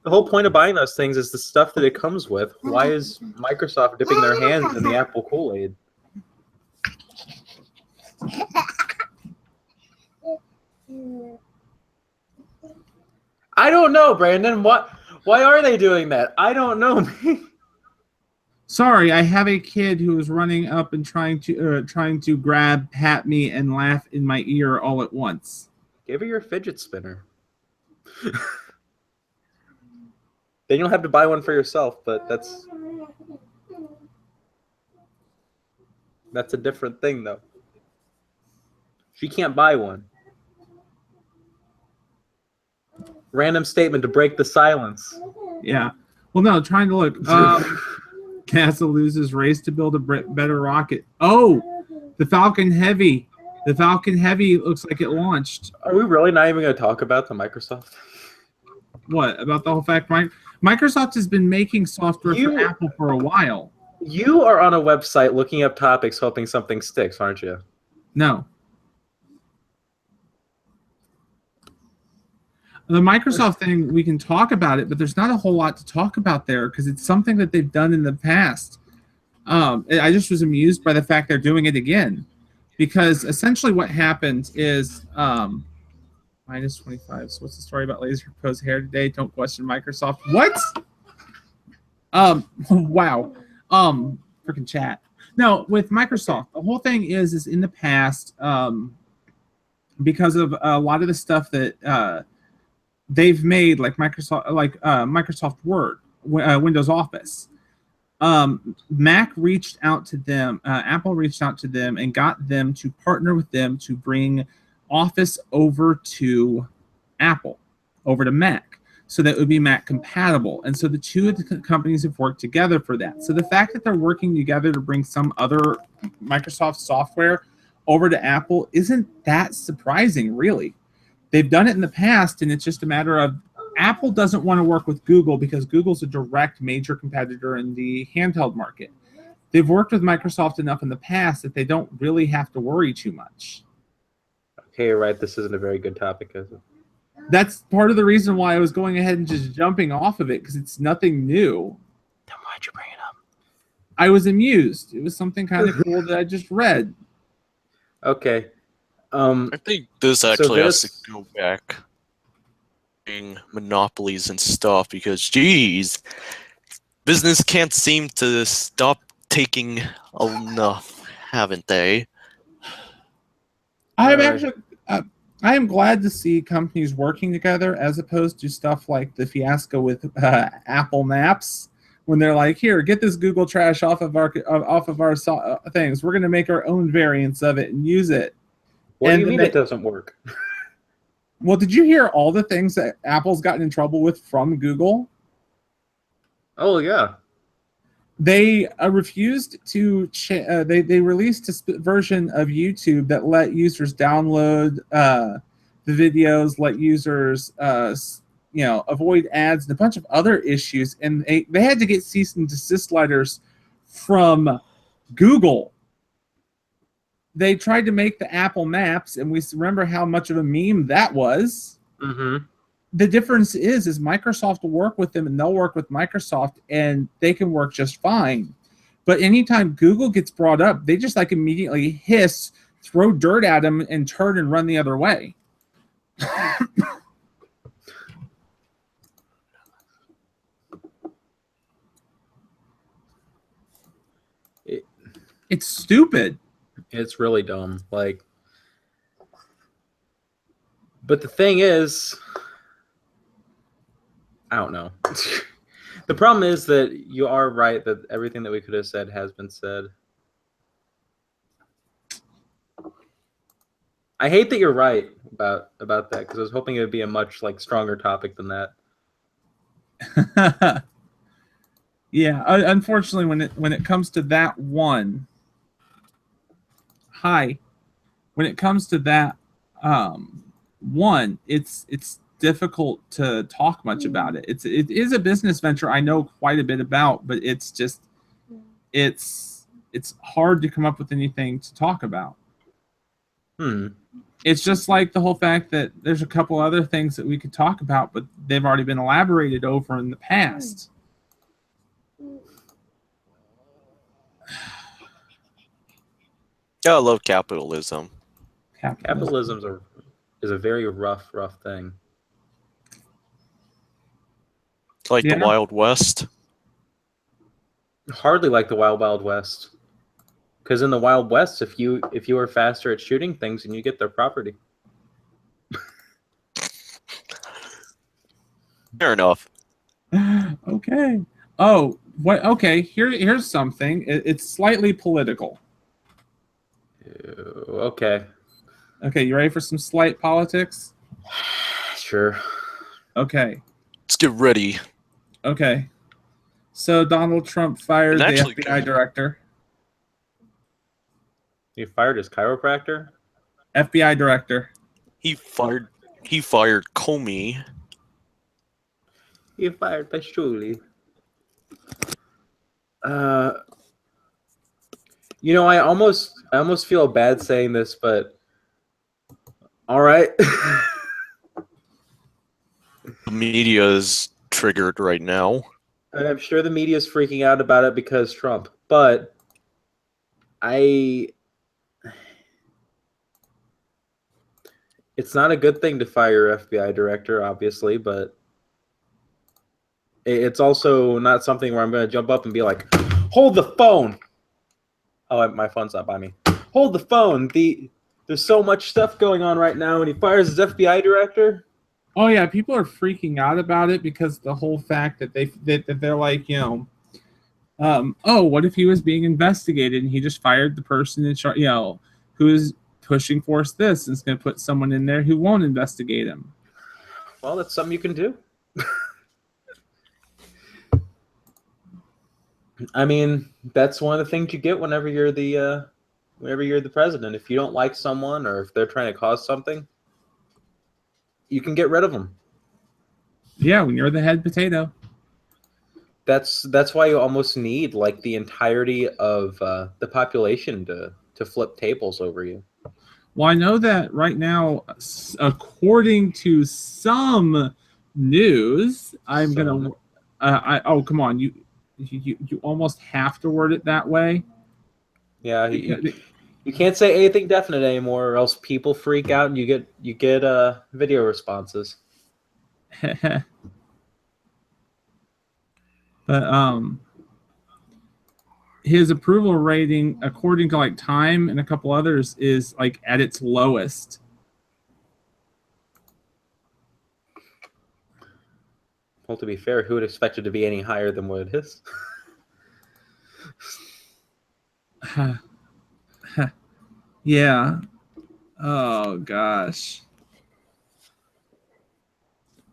The whole point of buying those things is the stuff that it comes with. Why is Microsoft dipping their hands in the Apple Kool-Aid? I don't know, Brandon. Why are they doing that? I don't know. Sorry, I have a kid who is running up and trying to grab, pat me, and laugh in my ear all at once. Give her your fidget spinner. Then you'll have to buy one for yourself, but that's a different thing, though. She can't buy one. Random statement to break the silence. Yeah. Well, no, trying to look. NASA loses race to build a better rocket. Oh, the Falcon Heavy. The Falcon Heavy looks like it launched. Are we really not even going to talk about the Microsoft? What about the whole fact Microsoft has been making software for Apple for a while? You are on a website looking up topics, hoping something sticks, aren't you? No. The Microsoft thing, we can talk about it, but there's not a whole lot to talk about there because it's something that they've done in the past. I just was amused by the fact they're doing it again, because essentially what happened is minus 25. So what's the story about Lazrpo's hair today? Don't question Microsoft. What? Wow. Freaking chat. No, with Microsoft, the whole thing is in the past, because of a lot of the stuff that they've made, like Microsoft Word, Windows Office. Mac reached out to them, Apple reached out to them and got them to partner with them to bring Office over to Apple, over to Mac, so that it would be Mac compatible. And so the two of the companies have worked together for that. So the fact that they're working together to bring some other Microsoft software over to Apple isn't that surprising, really. They've done it in the past, and it's just a matter of Apple doesn't want to work with Google because Google's a direct major competitor in the handheld market. They've worked with Microsoft enough in the past that they don't really have to worry too much. Okay, you're right. This isn't a very good topic, is it? That's part of the reason why I was going ahead and just jumping off of it, because it's nothing new. Then why'd you bring it up? I was amused. It was something kind of cool that I just read. Okay. I think this actually has to go back being monopolies and stuff because, geez, business can't seem to stop taking enough, haven't they? I am glad to see companies working together as opposed to stuff like the fiasco with Apple Maps, when they're like, "Here, get this Google trash off of our things. We're going to make our own variants of it and use it." What do you mean it doesn't work? Well, did you hear all the things that Apple's gotten in trouble with from Google? Oh, yeah. They refused to. They released a version of YouTube that let users download the videos, let users, avoid ads, and a bunch of other issues. And they had to get cease and desist letters from Google. They tried to make the Apple Maps, and we remember how much of a meme that was. Mm-hmm. The difference is Microsoft will work with them, and they'll work with Microsoft, and they can work just fine. But anytime Google gets brought up, they just like immediately hiss, throw dirt at them, and turn and run the other way. It's stupid. It's really dumb. Like, but the thing is, I don't know. The problem is that you are right that everything that we could have said has been said. I hate that you're right about that, because I was hoping it would be a much stronger topic than that. Yeah, unfortunately, when it comes to that one, when it comes to that one, it's difficult to talk much about it. It is a business venture I know quite a bit about, but it's just it's hard to come up with anything to talk about. It's just like the whole fact that there's a couple other things that we could talk about, but they've already been elaborated over in the past. Yeah, I love capitalism. Capitalism is a very rough thing. Like Yeah. the Wild West. Hardly like the Wild Wild West. Because in the Wild West, if you are faster at shooting things, and you get their property. Fair enough. Okay. Oh, what? Okay. Here's something. It's slightly political. Ew, okay. Okay, you ready for some slight politics? Sure. Okay. Let's get ready. Okay. So Donald Trump fired And the actually, FBI director. He fired his chiropractor? FBI director. He fired Comey. He fired Pashuli. You know, I almost feel bad saying this, but all right. The media is triggered right now. And I'm sure the media is freaking out about it because Trump, but it's not a good thing to fire FBI director, obviously, but it's also not something where I'm going to jump up and be like, hold the phone. Oh, my phone's not by me. Hold the phone. There's so much stuff going on right now, and he fires his FBI director. Oh yeah, people are freaking out about it because the whole fact that they're like, oh, what if he was being investigated and he just fired the person in charge, who is pushing force this and is going to put someone in there who won't investigate him. Well, that's something you can do. I mean, that's one of the things you get whenever you're the president. If you don't like someone or if they're trying to cause something, you can get rid of them. Yeah, when you're the head potato. That's why you almost need like the entirety of the population to flip tables over you. Well, I know that right now, according to some news, I'm gonna. Oh, come on, you almost have to word it that way. Yeah, you can't say anything definite anymore, or else people freak out and you get video responses. But his approval rating, according to like Time and a couple others, is like at its lowest. Well, to be fair, who would expect it to be any higher than what it is? Yeah. Oh gosh.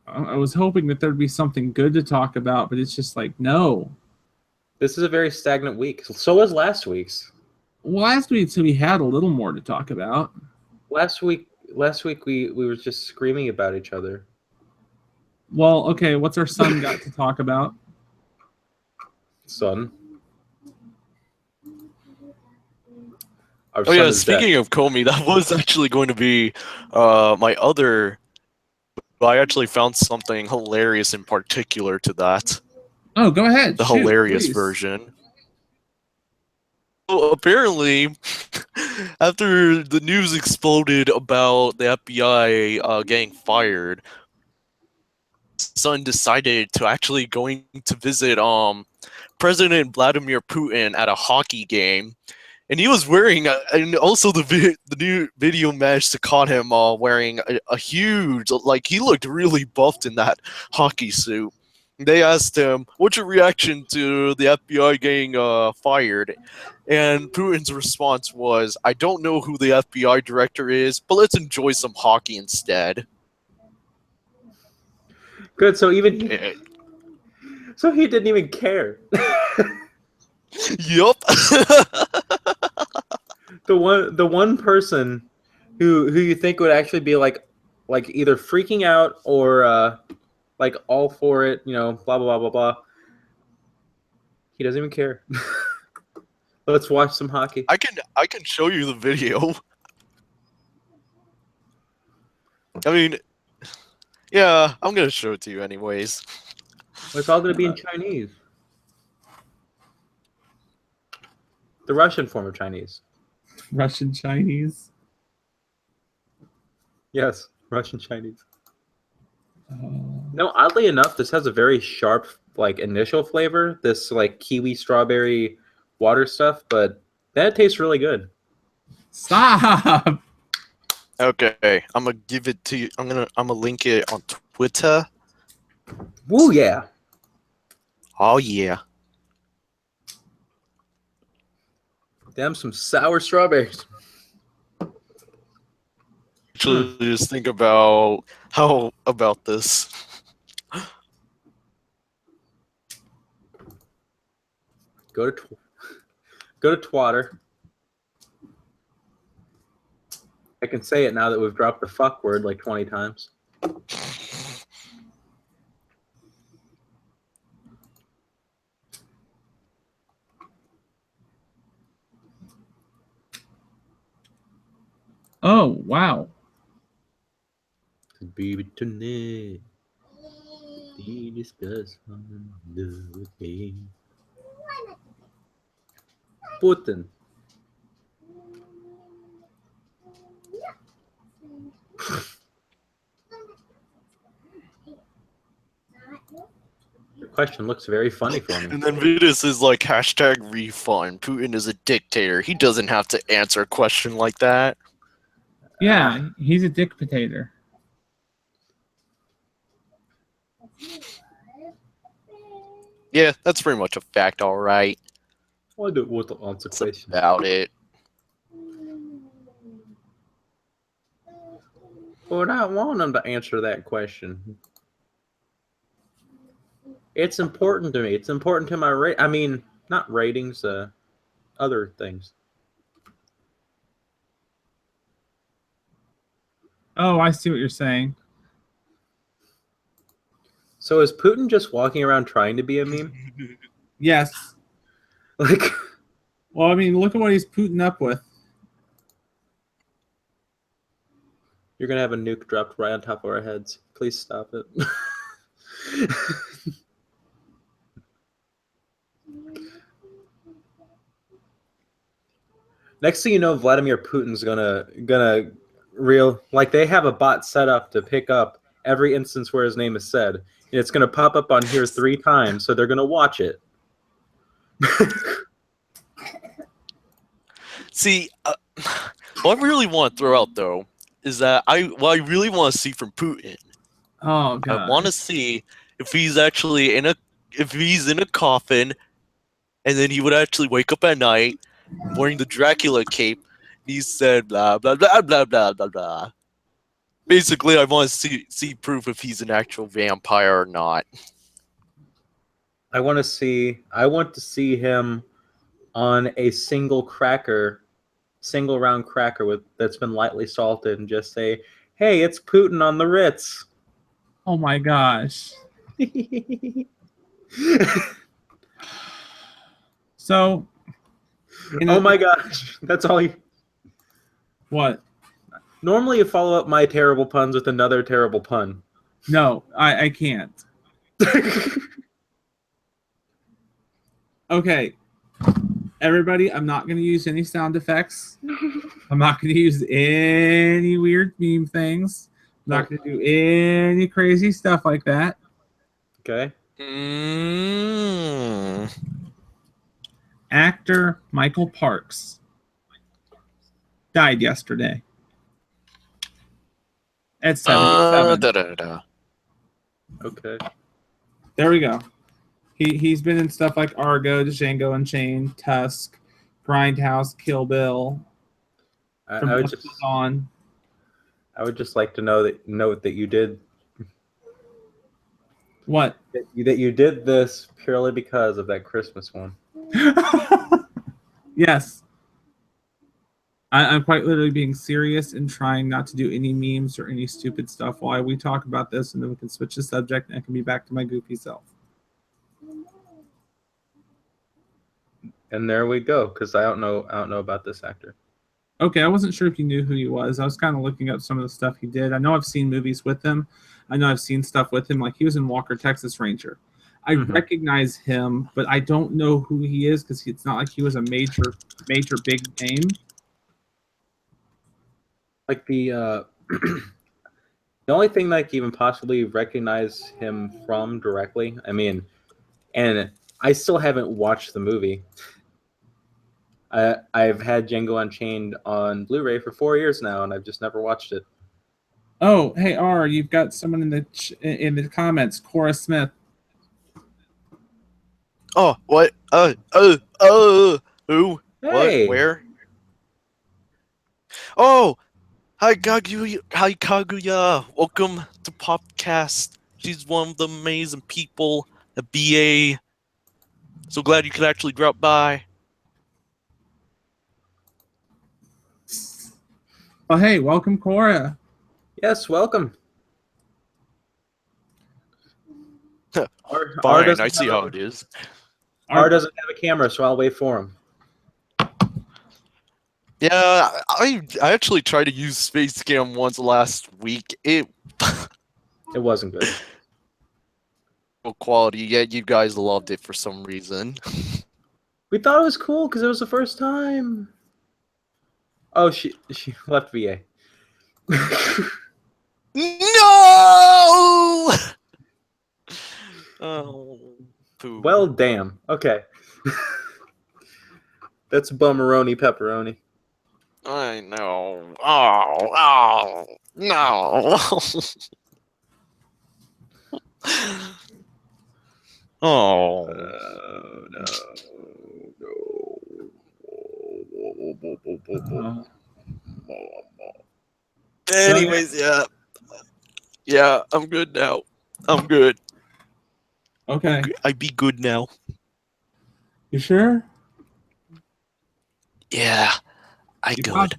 I was hoping that there'd be something good to talk about, but it's just like, no. This is a very stagnant week. So was last week's. Well, last week we had a little more to talk about. Last week we were just screaming about each other. Well, okay, what's our son got to talk about? Son. Oh yeah, speaking of Comey, that was actually going to be my other. I actually found something hilarious in particular to that. Oh, go ahead. The Shoot, hilarious please. version. So apparently, after the news exploded about the FBI getting fired, son decided to actually going to visit President Vladimir Putin at a hockey game. And he was wearing, and also the new video managed to caught him wearing a huge, like he looked really buffed in that hockey suit. They asked him, "What's your reaction to the FBI getting fired?" And Putin's response was, "I don't know who the FBI director is, but let's enjoy some hockey instead." Good. So so he didn't even care. Yup. The one person who you think would actually be like either freaking out or like all for it, blah blah blah blah blah. He doesn't even care. Let's watch some hockey. I can show you the video. I mean, yeah, I'm gonna show it to you anyways. It's all gonna be in Chinese. The Russian form of Chinese. Russian Chinese. Yes, Russian Chinese. No, oddly enough, this has a very sharp, like, initial flavor. This, like, kiwi strawberry water stuff, but that tastes really good. Stop. Okay, I'm gonna give it to you. I'm gonna link it on Twitter. Woo, yeah. Oh yeah. Damn, some sour strawberries. Actually, just think about how about this. Go to Twatter. I can say it now that we've dropped the fuck word like 20 times. Oh, wow. Baby tonight, we discuss the game. Putin. Your question looks very funny for me. And then Vitus is like hashtag refund. Putin is a dictator. He doesn't have to answer a question like that. Yeah, he's a dick potato. Yeah, that's pretty much a fact, all right. I don't want to answer That's questions. about it. But I want him to answer that question. It's important to me. It's important to my I mean, not ratings, other things. Oh, I see what you're saying. So is Putin just walking around trying to be a meme? Yes. Like, Well, I mean, look at what he's putting up with. you're gonna have a nuke dropped right on top of our heads. Please stop it. Next thing you know, Vladimir Putin's gonna like, they have a bot set up to pick up every instance where his name is said, and it's gonna pop up on here 3 times, so they're gonna watch it. See, what I really want to throw out though is that what I really want to see from Putin. Oh, God. I want to see if he's actually in a coffin, and then he would actually wake up at night wearing the Dracula cape. And he said blah blah blah blah blah blah blah. Basically, I want to see proof if he's an actual vampire or not. I want to see him on a single round cracker that's been lightly salted, and just say, "Hey, it's Putin on the Ritz." Oh, my gosh. So. Oh my gosh, that's all you. What? Normally, you follow up my terrible puns with another terrible pun. No, I can't. Okay. Everybody, I'm not going to use any sound effects. I'm not going to use any weird meme things. I'm not going to do any crazy stuff like that. Okay. Actor Michael Parks died yesterday at 77. Okay. There we go. He's been in stuff like Argo, Django Unchained, Tusk, Grindhouse, Kill Bill. I would just like to note that you did What? that you did this purely because of that Christmas one. Yes. I'm quite literally being serious and trying not to do any memes or any stupid stuff while we talk about this, and then we can switch the subject and I can be back to my goofy self. And there we go, because I don't know about this actor. Okay, I wasn't sure if you knew who he was. I was kind of looking up some of the stuff he did. I know I've seen movies with him. I know I've seen stuff with him. Like, he was in Walker, Texas Ranger. I recognize him, but I don't know who he is because it's not like he was a major big name. Like the The only thing that I can even possibly recognize him from directly, I mean, and I still haven't watched the movie. I've had Django Unchained on Blu-ray for 4 years now, and I've just never watched it. Oh, hey R, you've got someone in the comments, Cora Smith. Oh, what? Who? Hey. What? Where? Oh, hi Kaguya. Hi Kaguya. Welcome to Popcast. She's one of the amazing people at BA. So glad you could actually drop by. Oh, hey, welcome, Cora. Yes, welcome. Fine, I see how it is. R doesn't have a camera, so I'll wait for him. Yeah, I actually tried to use Space Cam once last week. It wasn't good. Quality, yet you guys loved it for some reason. We thought it was cool because it was the first time. Oh, she left VA. No! Oh, poo. Well, damn. Okay. That's bummeroni pepperoni. I know. Oh, no. Oh. No. Anyways, yeah. Yeah, I'm good now. I'm good. Okay. I be good now. You sure? Yeah, I You good.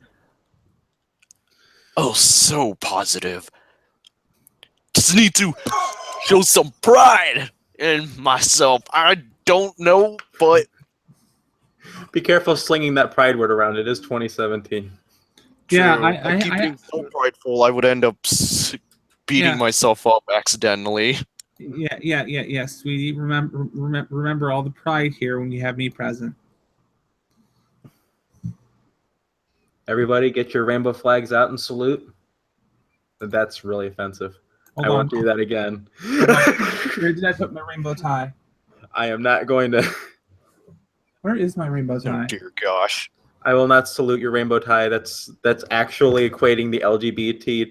Oh, so positive. Just need to show some pride in myself. I don't know, but Be careful slinging that pride word around. It is 2017. Yeah, true. I keep being so prideful, I would end up beating myself up accidentally. Yeah, sweetie. Remember all the pride here when you have me present. Everybody, get your rainbow flags out and salute. That's really offensive. I won't do that again. Where did I put my rainbow tie? I am not going to. Where is my rainbow tie? Oh dear gosh. I will not salute your rainbow tie. That's actually equating the LGBT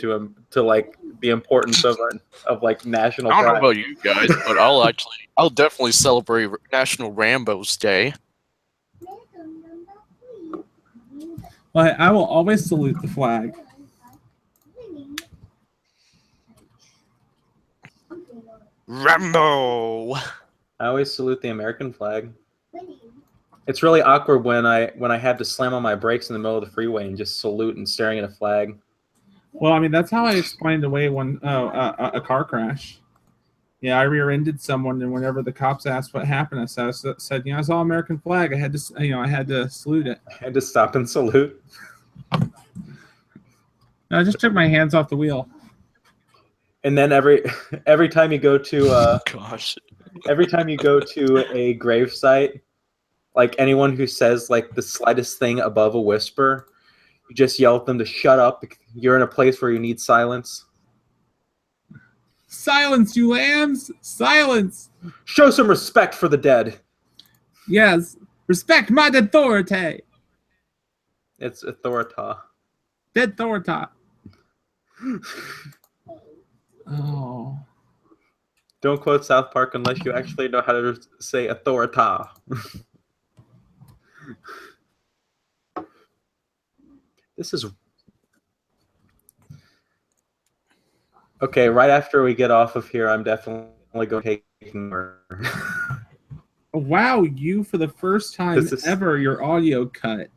to like the importance of like national I don't pride. know about you guys, but I'll definitely celebrate National Rambo's Day. Well, I will always salute the flag. Rambo. I always salute the American flag. It's really awkward when I have to slam on my brakes in the middle of the freeway and just salute and staring at a flag. Well, I mean, that's how I explained away a car crash. Yeah, I rear-ended someone, and whenever the cops asked what happened, I said, I saw American flag. I had to salute it. I had to stop and salute. I just took my hands off the wheel. And then every time you go to Gosh. every time you go to a grave site, like anyone who says like the slightest thing above a whisper, you just yell at them to shut up. You're in a place where you need silence. Silence, you lambs! Silence! Show some respect for the dead. Yes, respect my authority. It's authorita. Dead authorita. Oh. Don't quote South Park unless you actually know how to say authorita. This is okay. Right after we get off of here, I'm definitely going to take more. Wow, you for the first time ever, your audio cut.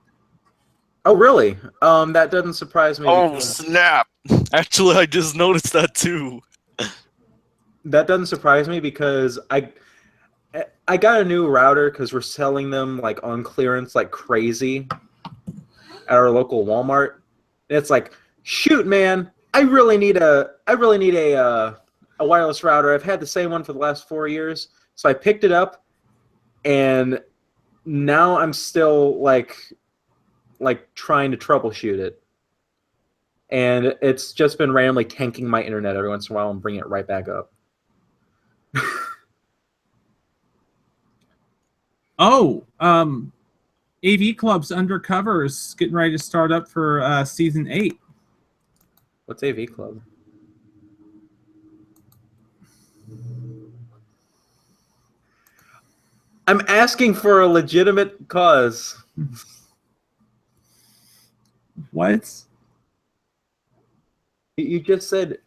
Oh, really? That doesn't surprise me. Oh, snap. Actually, I just noticed that too. That doesn't surprise me because I got a new router because we're selling them like on clearance like crazy at our local Walmart. And it's like, shoot, man, I really need a wireless router. I've had the same one for the last 4 years. So I picked it up, and now I'm still like trying to troubleshoot it. and it's just been randomly tanking my internet every once in a while and bringing it right back up. Oh, AV Club's Undercover is getting ready to start up for season 8. What's AV Club? I'm asking for a legitimate cause. What? You just said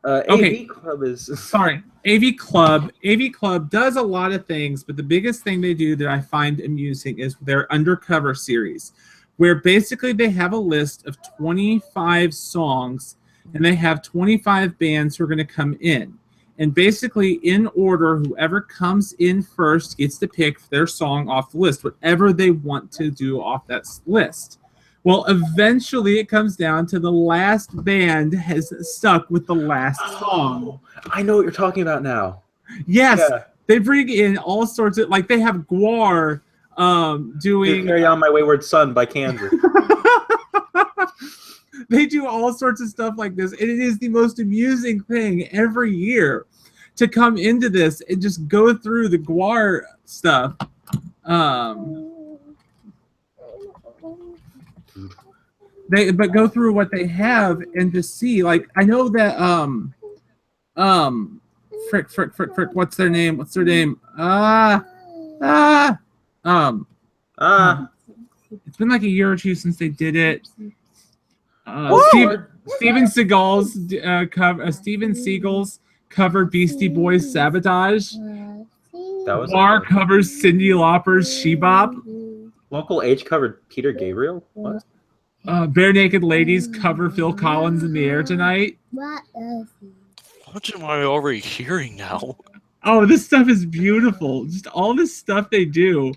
Okay. AV Club is... Sorry, AV Club. AV Club does a lot of things, but the biggest thing they do that I find amusing is their Undercover series, where basically they have a list of 25 songs, and they have 25 bands who are going to come in. And basically, in order, whoever comes in first gets to pick their song off the list, whatever they want to do off that list. Well, eventually it comes down to the last band has stuck with the last song. I know what you're talking about now. Yes, Yeah. they bring in all sorts of, like they have Guar doing... Carry On My Wayward Son by Kansas. They do all sorts of stuff like this, and it is the most amusing thing every year to come into this and just go through the Guar stuff. But go through what they have and just see. Like, I know that frick, what's their name? It's been like a year or two since they did it. Steven Seagal's covered Beastie Boys Sabotage. Guar covers Cyndi Lauper's She Bop. Local H covered Peter Gabriel? What? Bare Naked Ladies cover Phil Collins In the Air Tonight. What am I already hearing now? Oh, this stuff is beautiful. Just all this stuff they do.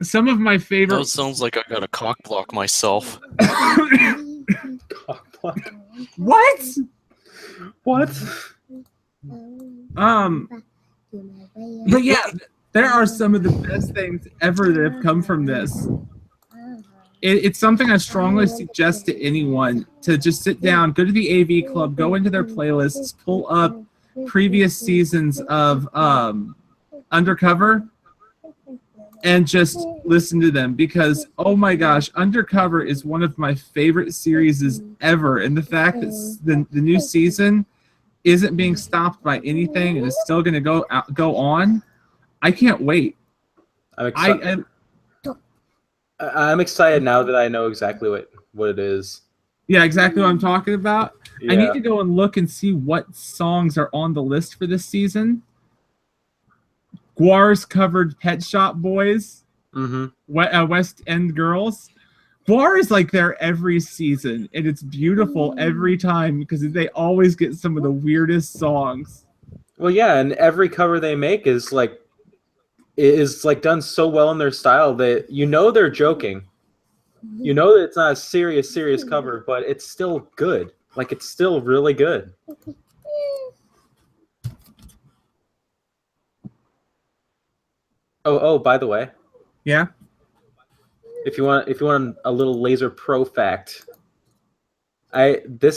Some of my favorite... That sounds like I gotta cock block myself. Cock block? What? What? But yeah, there are some of the best things ever that have come from this. It's something I strongly suggest to anyone to just sit down, go to the AV Club, go into their playlists, pull up previous seasons of Undercover, and just listen to them, because oh my gosh, Undercover is one of my favorite series ever, and the fact that the new season isn't being stopped by anything and is still going to go on, I can't wait. I'm excited now that I know exactly what it is. Yeah, exactly what I'm talking about. Yeah. I need to go and look and see what songs are on the list for this season. Guar's covered Pet Shop Boys, West End Girls. Guar is like there every season, and it's beautiful every time because they always get some of the weirdest songs. Well, yeah, and every cover they make is like done so well in their style that you know they're joking. You know that it's not a serious cover, but it's still good. Like, it's still really good. Oh, by the way. Yeah. If you want a little Laser Pro fact, this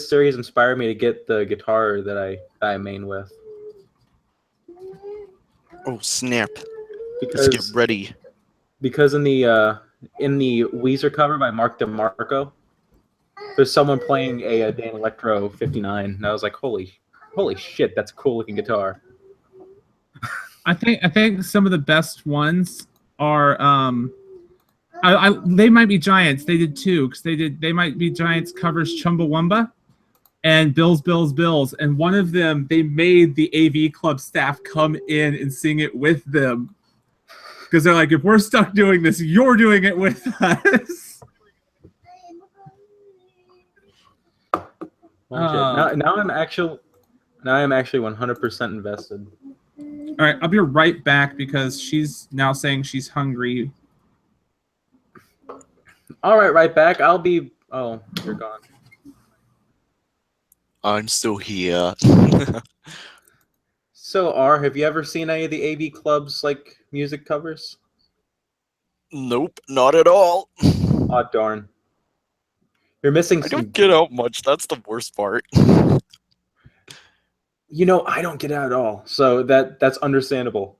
series inspired me to get the guitar that I main with. Oh snap! Because, let's get ready. Because in the Weezer cover by Mark DeMarco, there's someone playing a Dan Electro 59, and I was like, holy shit, that's a cool looking guitar. I think some of the best ones are They Might Be Giants. They did too, because They Might Be Giants covers Chumbawamba and Bills, and one of them they made the AV Club staff come in and sing it with them, because they're like, if we're stuck doing this, you're doing it with us. Now I'm actually 100% invested. All right, I'll be right back because she's now saying she's hungry. All right back. I'll be... Oh, you're gone. I'm still here. So, R, have you ever seen any of the AV Club's like music covers? Nope, not at all. Oh, darn. You're missing I some. don't get out much. That's the worst part. You know, I don't get out at all, so that's understandable.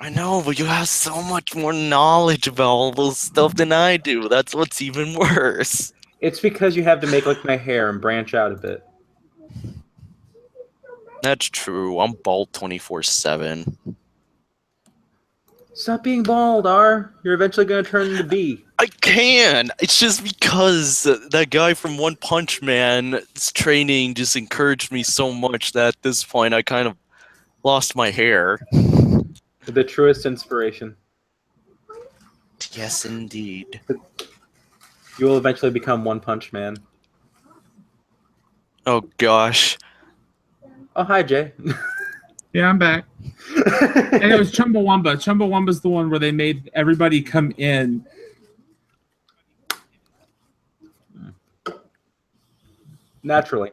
I know, but you have so much more knowledge about all those stuff than I do. That's what's even worse. It's because you have to make like my hair and branch out a bit. That's true. I'm bald 24/7. Stop being bald, R. You're eventually gonna turn into B. I can. It's just because that guy from One Punch Man's training just encouraged me so much that at this point I kind of lost my hair. The truest inspiration. Yes, indeed. You will eventually become One Punch Man. Oh gosh. Oh, hi, Jay. Yeah, I'm back. And it was Chumbawamba. Chumbawamba's the one where they made everybody come in. Naturally.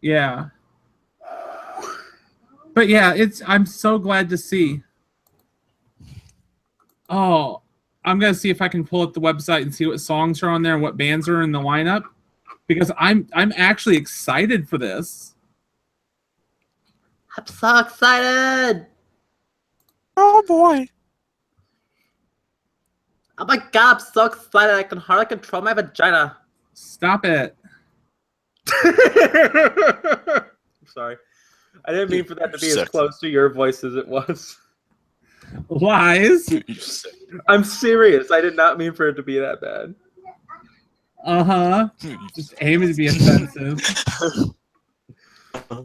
Yeah. But yeah, I'm so glad to see. Oh, I'm gonna see if I can pull up the website and see what songs are on there and what bands are in the lineup. Because I'm actually excited for this. I'm so excited! Oh boy. Oh my god, I'm so excited I can hardly control my vagina. Stop it. I'm sorry. I didn't mean for that to be as close to your voice as it was. Lies. I'm serious. I did not mean for it to be that bad. Uh-huh. Just aiming to be offensive.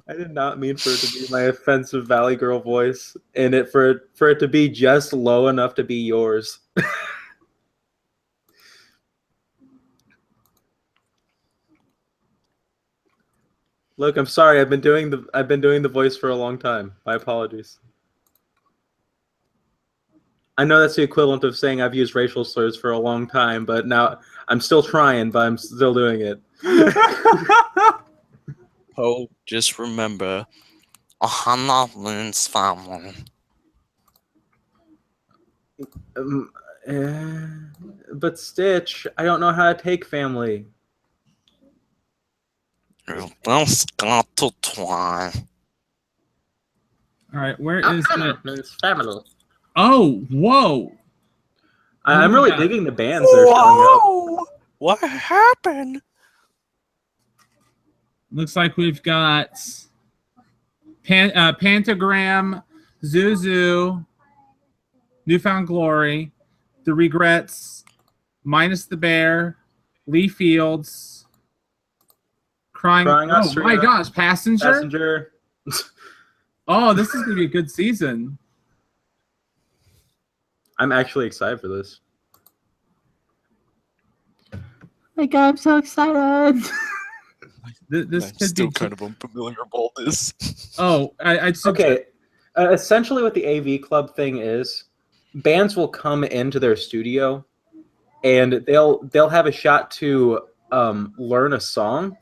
I did not mean for it to be my offensive Valley Girl voice, and for it to be just low enough to be yours. Look, I'm sorry. I've been doing the voice for a long time. My apologies. I know that's the equivalent of saying I've used racial slurs for a long time, but now I'm still trying, but I'm still doing it. Oh, just remember, Ohana Loon's family. But Stitch, I don't know how to take family. You've just got to try. All right, where is the family? Oh, whoa. I'm really digging the bands that are showing up. What happened? Looks like we've got Pentagram, Zuzu, Newfound Glory, The Regrets, Minus the Bear, Lee Fields, Crying oh Austria, my gosh, Passenger. Oh, this is gonna be a good season. I'm actually excited for this. Oh my god, I'm so excited. This could still be kind of unfamiliar with all this. Oh, okay. Essentially, what the AV Club thing is, bands will come into their studio, and they'll have a shot to learn a song,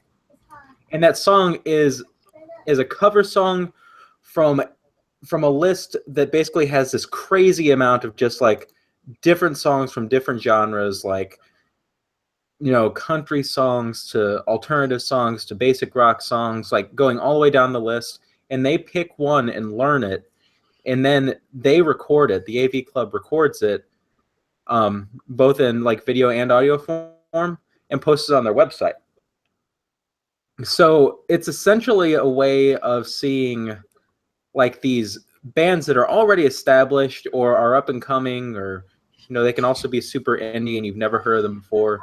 and that song is a cover song from a list that basically has this crazy amount of just like different songs from different genres, like, you know, country songs to alternative songs to basic rock songs, like going all the way down the list, and they pick one and learn it, and then they record it. The AV Club records it, both in like video and audio form, and posts it on their website. So it's essentially a way of seeing like these bands that are already established or are up and coming, or, you know, they can also be super indie and you've never heard of them before.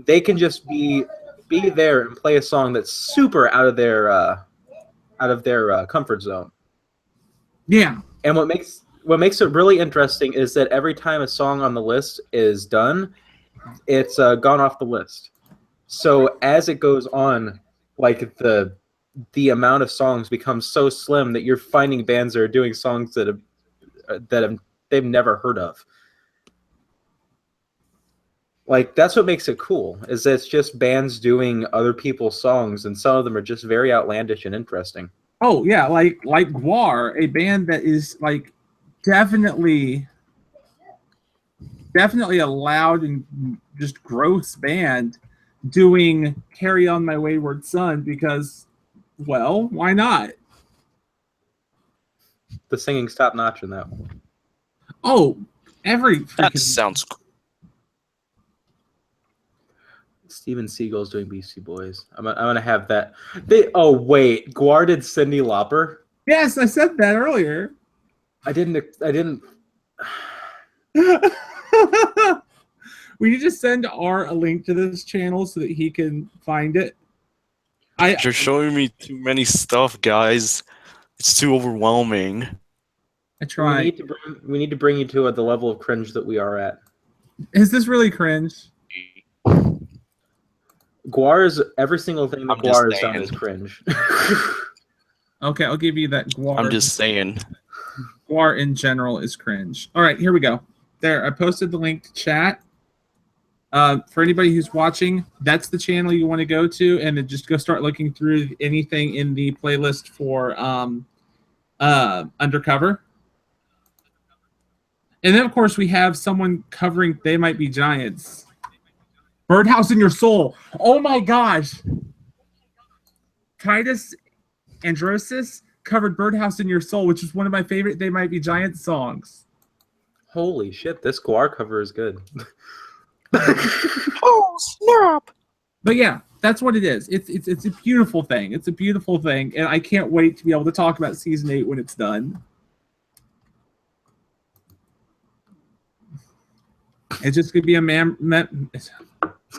They can just be there and play a song that's super out of their comfort zone. Yeah. And what makes it really interesting is that every time a song on the list is done, it's gone off the list. So as it goes on, like the amount of songs becomes so slim that you're finding bands that are doing songs that they've never heard of. Like, that's what makes it cool, is that it's just bands doing other people's songs, and some of them are just very outlandish and interesting. Oh yeah, like War, a band that is like definitely a loud and just gross band doing Carry On My Wayward Son because, well, why not? The singing's top notch in that one. Oh, every That freaking sounds cool. Steven Seagal's doing Beastie Boys. I'm gonna have that. Oh wait, Guar did Cyndi Lauper. Yes, I said that earlier. I didn't. We need to send R a link to this channel so that he can find it. You're showing me too many stuff, guys. It's too overwhelming. I tried. We need to bring you to the level of cringe that we are at. Is this really cringe? Guar's every single thing that I'm just Guar has done saying. is cringe. Okay, I'll give you that. Guar. I'm just saying. Guar in general is cringe. All right, here we go. There, I posted the link to chat. For anybody who's watching, that's the channel you want to go to, and then just go start looking through anything in the playlist for Undercover. And then, of course, we have someone covering They Might Be Giants. Birdhouse in Your Soul. Oh, my gosh. Titus Androsis covered Birdhouse in Your Soul, which is one of my favorite They Might Be Giants songs. Holy shit, this Guar cover is good. Oh, snap! But yeah, that's what it is. It's a beautiful thing. It's a beautiful thing, and I can't wait to be able to talk about season 8 when it's done. It's just gonna be a It's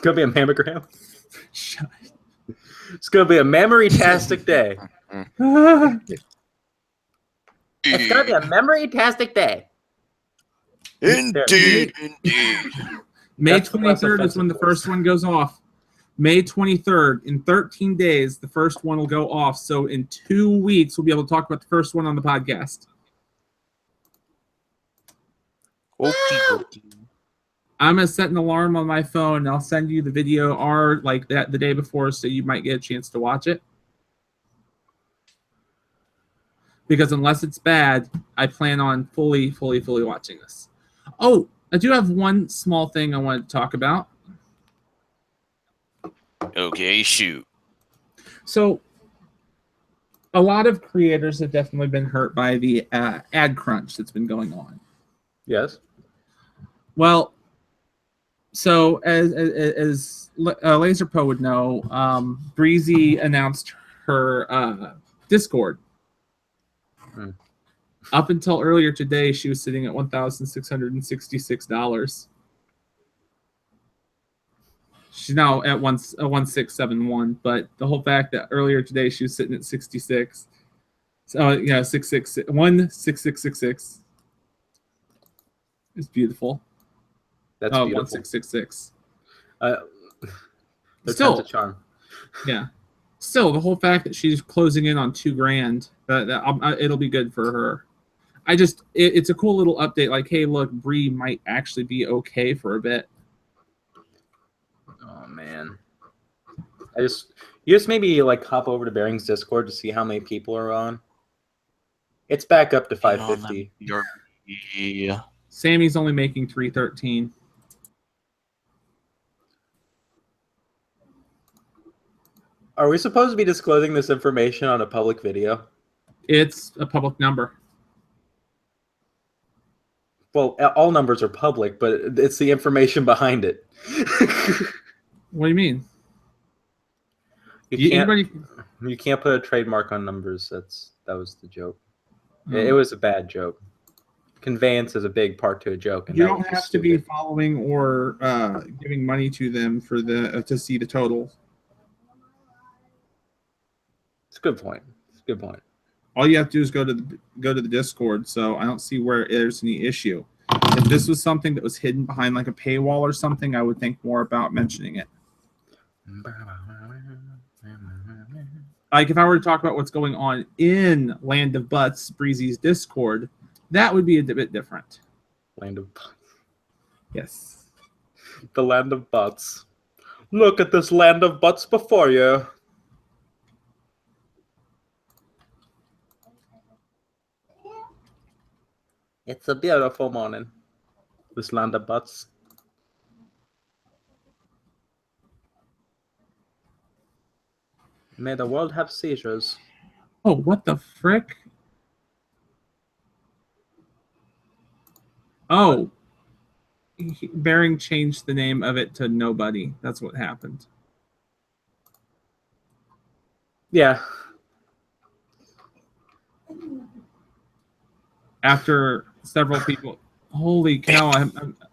gonna be a mammogram. Shut. It's gonna be a memory-tastic day. It's gonna be a memory-tastic day. Indeed. May That's the less 23rd is when the offensive first one goes off. May 23rd, in 13 days, the first one will go off. So in 2 weeks, we'll be able to talk about the first one on the podcast. I'm gonna set an alarm on my phone, and I'll send you the video like that the day before, so you might get a chance to watch it. Because unless it's bad, I plan on fully watching this. Oh, I do have one small thing I wanted to talk about. Okay, shoot. So, a lot of creators have definitely been hurt by the ad crunch that's been going on. Yes. Well, so as Lazrpo would know, Breezy announced her Discord. Up until earlier today, she was sitting at $1,666. She's now at 1,671, but the whole fact that earlier today she was sitting at 66. So yeah, 16666 is beautiful. That's beautiful. 1666. Still a charm. Yeah. Still, the whole fact that she's closing in on $2,000, it'll be good for her. It's a cool little update. Like, hey, look, Bree might actually be okay for a bit. Oh man, you just maybe like hop over to Bearing's Discord to see how many people are on. It's back up to 550. Yeah. Sammy's only making $313. Are we supposed to be disclosing this information on a public video? It's a public number. Well, all numbers are public, but it's the information behind it. What do you mean? You can't put a trademark on numbers. That was the joke. It was a bad joke. Conveyance is a big part to a joke. And you don't have to be following or giving money to them for to see the total. It's a good point. All you have to do is go to the Discord. So I don't see where there's any issue. If this was something that was hidden behind like a paywall or something, I would think more about mentioning it. Like if I were to talk about what's going on in Land of Butts, Breezy's Discord, that would be a bit different. Land of Butts. Yes. The Land of Butts. Look at this Land of Butts before you. It's a beautiful morning. This Land of Butts. May the world have seizures. Oh, what the frick? Oh. Bering changed the name of it to Nobody. That's what happened. Yeah. After several people. Holy cow,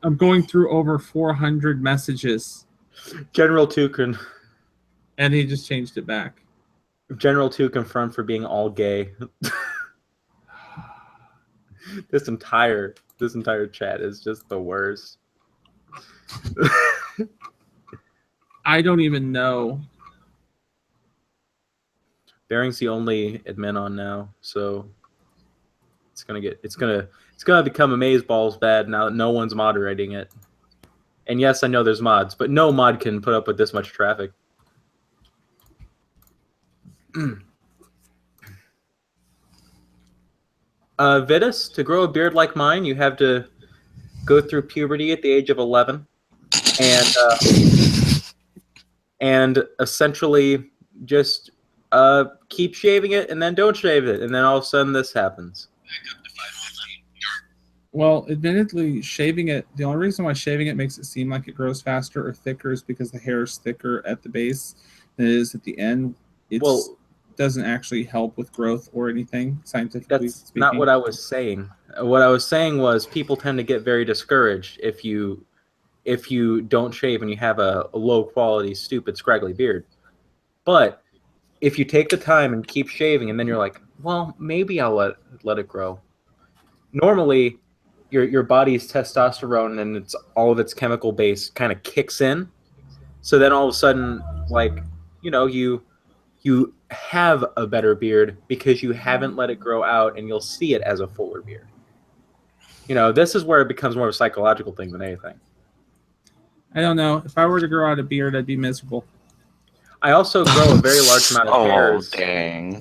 I'm going through over 400 messages. General 2 can... And he just changed it back. General 2 confirmed for being all gay. This entire chat is just the worst. I don't even know. Bering's the only admin on now, so it's gonna become amazeballs bad now that no one's moderating it. And yes, I know there's mods, but no mod can put up with this much traffic. Vitus, to grow a beard like mine, you have to go through puberty at the age of 11, and essentially just keep shaving it, and then don't shave it, and then all of a sudden this happens. Well, admittedly, shaving it, the only reason why shaving it makes it seem like it grows faster or thicker is because the hair is thicker at the base than it is at the end. It doesn't actually help with growth or anything, scientifically That's speaking. not what I was saying. What I was saying was people tend to get very discouraged if you don't shave and you have a low quality, stupid, scraggly beard. But if you take the time and keep shaving, and then you're like, well, maybe I'll let it grow. Normally, your body's testosterone and it's all of its chemical base kind of kicks in. So then all of a sudden, like, you know, you have a better beard because you haven't let it grow out, and you'll see it as a fuller beard. You know, this is where it becomes more of a psychological thing than anything. I don't know. If I were to grow out a beard, I'd be miserable. I also grow a very large amount of hairs. Oh, dang.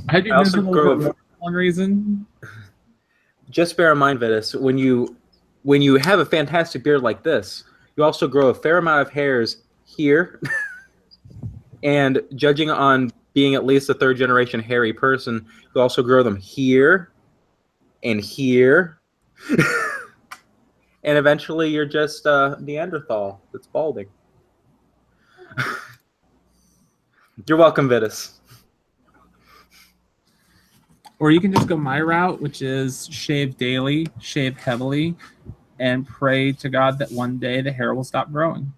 I'd be miserable for one reason. Just bear in mind, Vitus, when you have a fantastic beard like this, you also grow a fair amount of hairs here. And judging on being at least a third-generation hairy person, you also grow them here and here. And eventually you're just Neanderthal that's balding. You're welcome, Vitus. Or you can just go my route, which is shave daily, shave heavily, and pray to God that one day the hair will stop growing.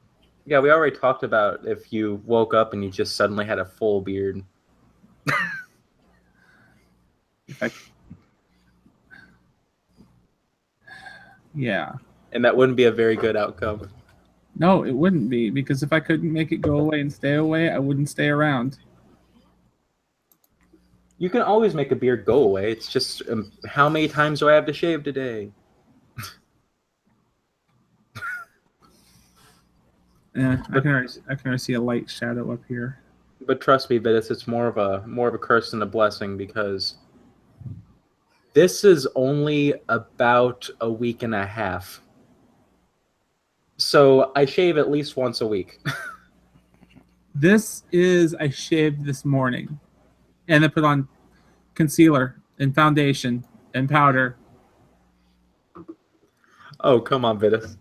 Yeah, we already talked about if you woke up and you just suddenly had a full beard. Yeah. And that wouldn't be a very good outcome. No, it wouldn't be, because if I couldn't make it go away and stay away, I wouldn't stay around. You can always make a beard go away. It's just how many times do I have to shave today? Yeah, I can already see a light shadow up here. But trust me, Vitus, it's more of a curse than a blessing, because this is only about a week and a half. So I shave at least once a week. This is I shaved this morning, and I put on concealer and foundation and powder. Oh, come on, Vitus.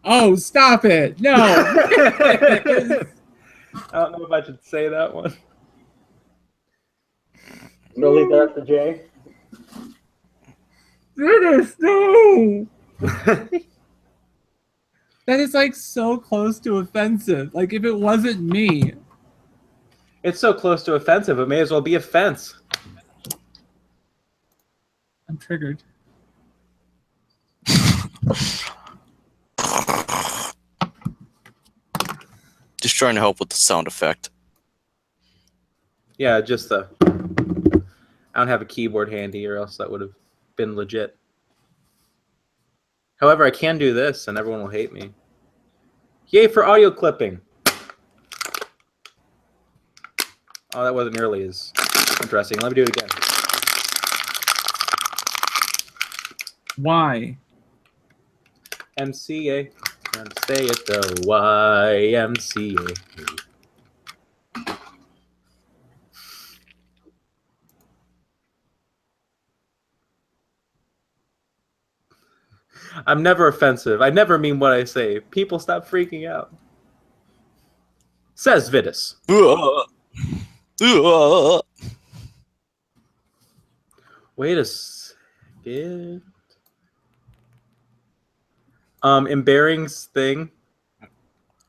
Oh, stop it! No. I don't know if I should say that one. We'll leave that up to Jay. Goodness, no. That is like so close to offensive. Like if it wasn't me. It's so close to offensive, it may as well be offense. I'm triggered. Just trying to help with the sound effect. Yeah, just I don't have a keyboard handy, or else that would have been legit. However, I can do this, and everyone will hate me. Yay for audio clipping! Oh, that wasn't nearly as interesting. Let me do it again. Why? MCA. And stay at the YMCA. I'm never offensive. I never mean what I say. People stop freaking out. Says Vitus. Wait a second. In Bering's thing,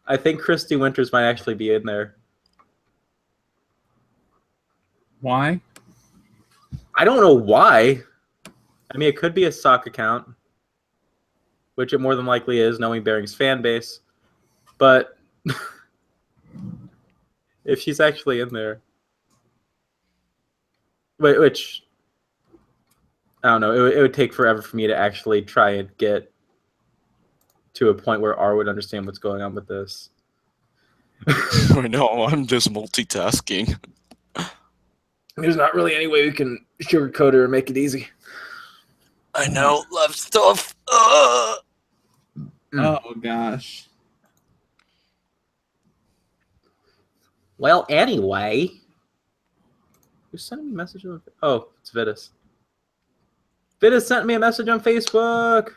I think Christy Winters might actually be in there. Why? I don't know why. I mean, it could be a sock account, which it more than likely is, knowing Bering's fan base. But if she's actually in there, which I don't know, it would take forever for me to actually try and get to a point where R would understand what's going on with this. I know, I'm just multitasking. There's not really any way we can sugarcoat it or make it easy. I know, love stuff. Oh gosh. Well, anyway, who's sending me a message on? Oh, it's Vitus. Vitus sent me a message on Facebook.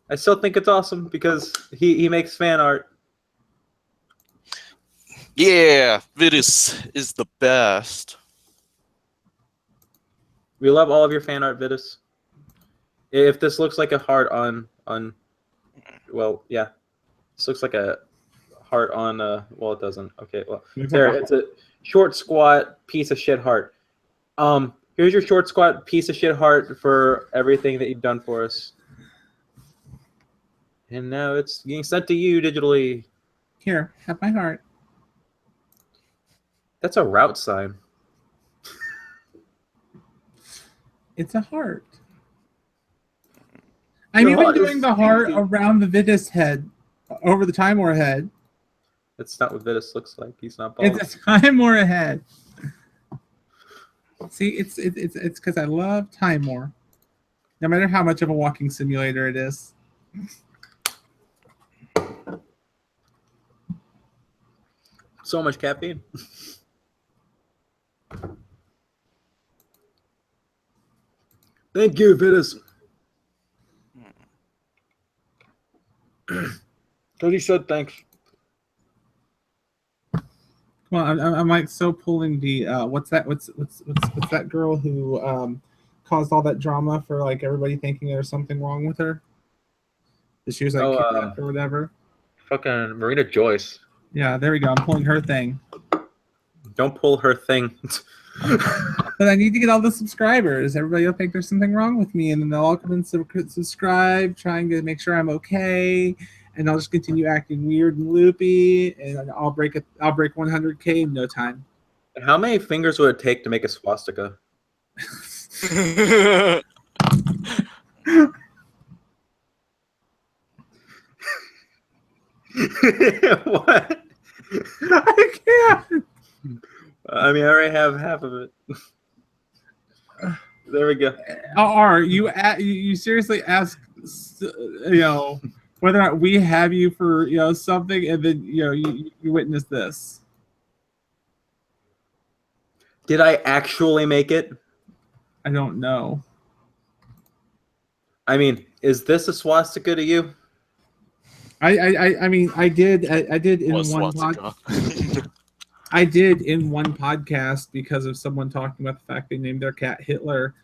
I still think it's awesome because he makes fan art. Yeah, Vitus is the best. We love all of your fan art, Vitus. If this looks like a heart on well, yeah, this looks like a heart on well, it doesn't. Okay, well, there, it's a short squat piece of shit heart. Here's your short squat piece of shit heart for everything that you've done for us. And now it's being sent to you digitally. Here, have my heart. That's a route sign. It's a heart. I'm even doing the heart around the Vitus head, over the Timor head. That's not what Vitus looks like. He's not bald. It's a Timor head. See, it's because I love Timor. No matter how much of a walking simulator it is. So much caffeine. Thank you, Vitus. Cody said thanks. Well, I'm like so pulling the what's that girl who caused all that drama for like everybody thinking there's something wrong with her? That she was like kidnapped or whatever. Fucking Marina Joyce. Yeah, there we go. I'm pulling her thing. Don't pull her thing. But I need to get all the subscribers. Everybody will think there's something wrong with me, and then they'll all come and subscribe, trying to make sure I'm okay. And I'll just continue acting weird and loopy, and I'll break 100K in no time. How many fingers would it take to make a swastika? What? I can't. I mean, I already have half of it. There we go. R, you seriously ask, whether or not we have you for something, and then you witness this. Did I actually make it? I don't know. I mean, is this a swastika to you? I mean, I did in one podcast. I did in one podcast because of someone talking about the fact they named their cat Hitler.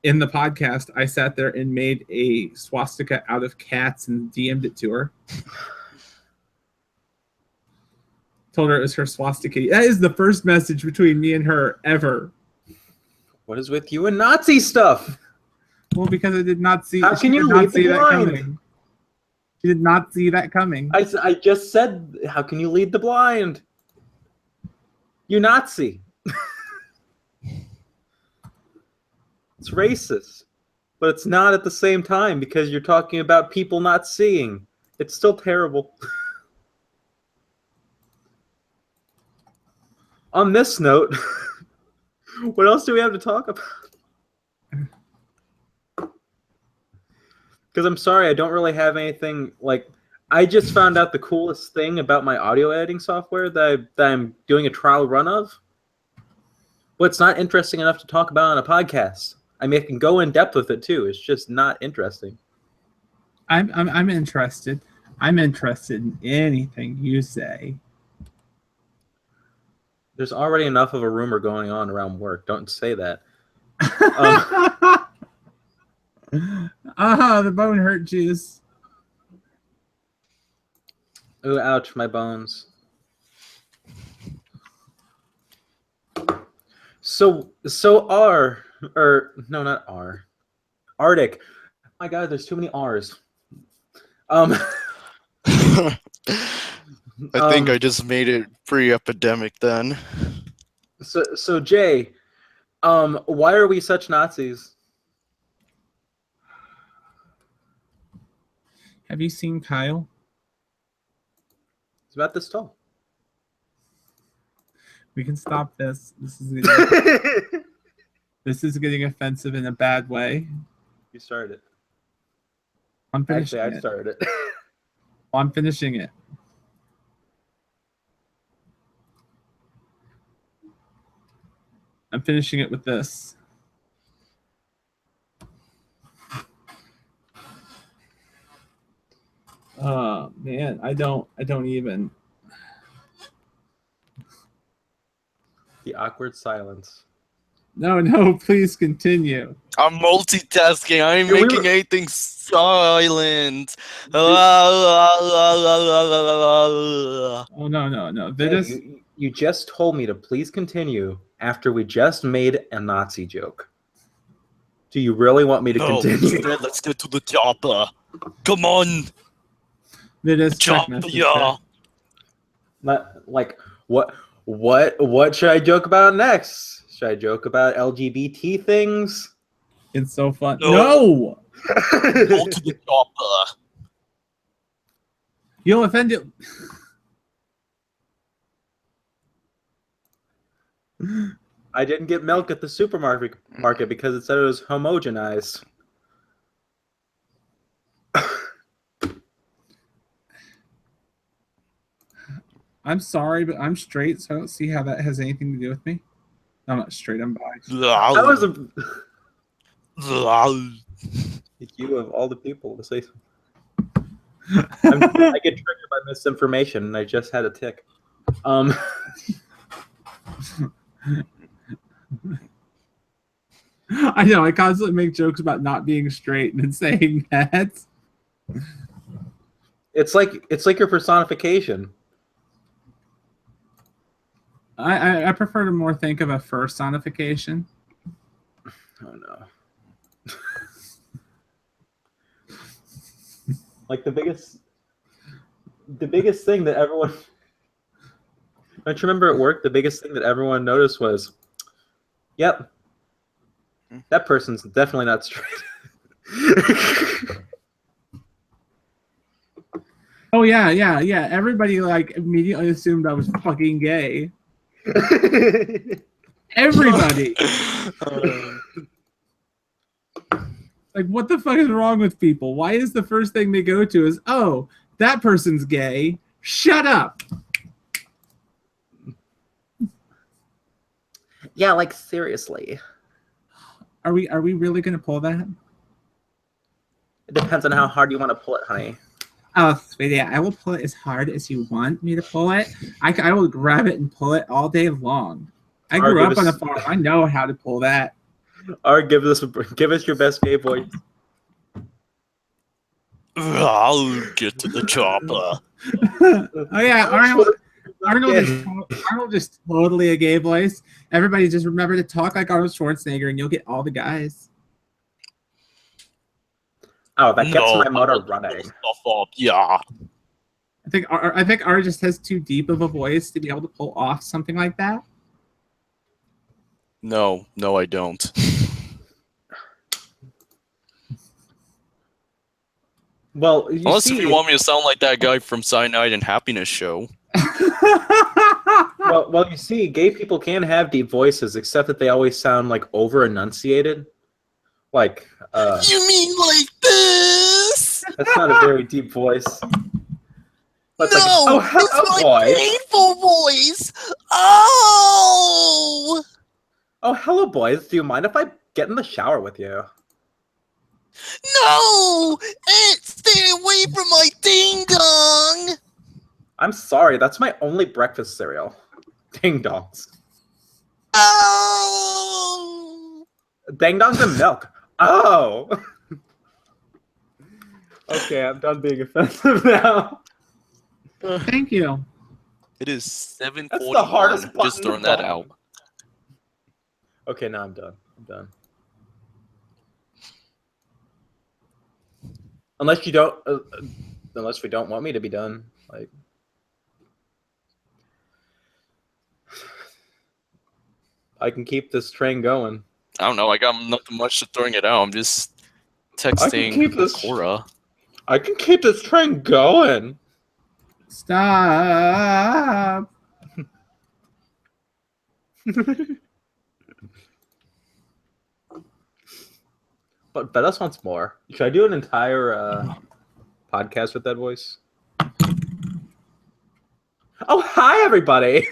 In the podcast, I sat there and made a swastika out of cats and DM'd it to her. Told her it was her swastika. That is the first message between me and her ever. What is with you and Nazi stuff? Well, because I did not see. How can you lead the blind? She did not see that coming. I just said, how can you lead the blind? You Nazi. It's racist. But it's not at the same time because you're talking about people not seeing. It's still terrible. On this note, what else do we have to talk about? Because I'm sorry, I don't really have anything like. I just found out the coolest thing about my audio editing software that I'm doing a trial run of. But it's not interesting enough to talk about on a podcast. I mean, I can go in depth with it too. It's just not interesting. I'm interested. I'm interested in anything you say. There's already enough of a rumor going on around work. Don't say that. The bone hurt juice. Ooh, ouch, my bones. So not R. Arctic. Oh my God, there's too many R's. I think I just made it pretty epidemic then. So Jay, why are we such Nazis? Have you seen Kyle? It's about this tall. We can stop this. This is getting offensive in a bad way. You started it. I'm finishing Actually, I it. started it. I'm finishing it. I'm finishing it with this. Oh man, I don't even. The awkward silence. No, please continue. I'm multitasking. I ain't Yeah, we making were- anything silent. Oh no. They Hey, just you just told me to please continue after we just made a Nazi joke. Do you really want me to No, continue? instead, let's get to the chopper. Come on, they just check chopper, message yeah. Not, like what should I joke about next? Should I joke about LGBT things? It's so fun. No. No! Go to the chopper. You'll offend it. I didn't get milk at the supermarket because it said it was homogenized. I'm sorry, but I'm straight, so I don't see how that has anything to do with me. I'm not straight, I'm bi. That was a you of all the people to say something. I get triggered by misinformation, and I just had a tick. I know, I constantly make jokes about not being straight and then saying that. It's like your personification. I prefer to more think of a personification. Oh no. Like the biggest thing that everyone don't you remember at work, the biggest thing that everyone noticed was, yep, that person's definitely not straight. Oh yeah. Everybody like immediately assumed I was fucking gay. Everybody. Like, what the fuck is wrong with people? Why is the first thing they go to is, oh, that person's gay. Shut up. Yeah, like seriously. Are we really gonna pull that? It depends on how hard you want to pull it, honey. Oh, sweetie, I will pull it as hard as you want me to pull it. I will grab it and pull it all day long. I grew up on a farm. I know how to pull that. Or give us your best gay voice. I'll get to the chopper. Oh yeah, Arnold is totally a gay voice. Everybody just remember to talk like Arnold Schwarzenegger, and you'll get all the guys. Oh, that gets my motor running. Stuff up, yeah. I think Art just has too deep of a voice to be able to pull off something like that. No, I don't. Well, Unless if you want me to sound like that guy from Cyanide and Happiness Show. well, you see, gay people can have deep voices, except that they always sound like over enunciated. Like, You mean like this? That's not a very deep voice. That's like, No, oh, hello, it's my boys. painful voice. Oh, Oh, hello, boys. Do you mind if I get in the shower with you? no! Stay away from my ding dong. I'm sorry. That's my only breakfast cereal. Ding dongs. Oh. Ding dongs and milk. Oh. Okay, I'm done being offensive now. Thank you. It is 7:41. That's the hardest button Just throwing to that find. out. Okay, now I'm done. I'm done. Unless you don't, unless we don't want me to be done, like. I can keep this train going. I don't know. I got nothing much to throwing it out. I'm just texting keep this- Cora. I can keep this train going. Stop. But Bettis wants more. Should I do an entire podcast with that voice? Oh, hi everybody!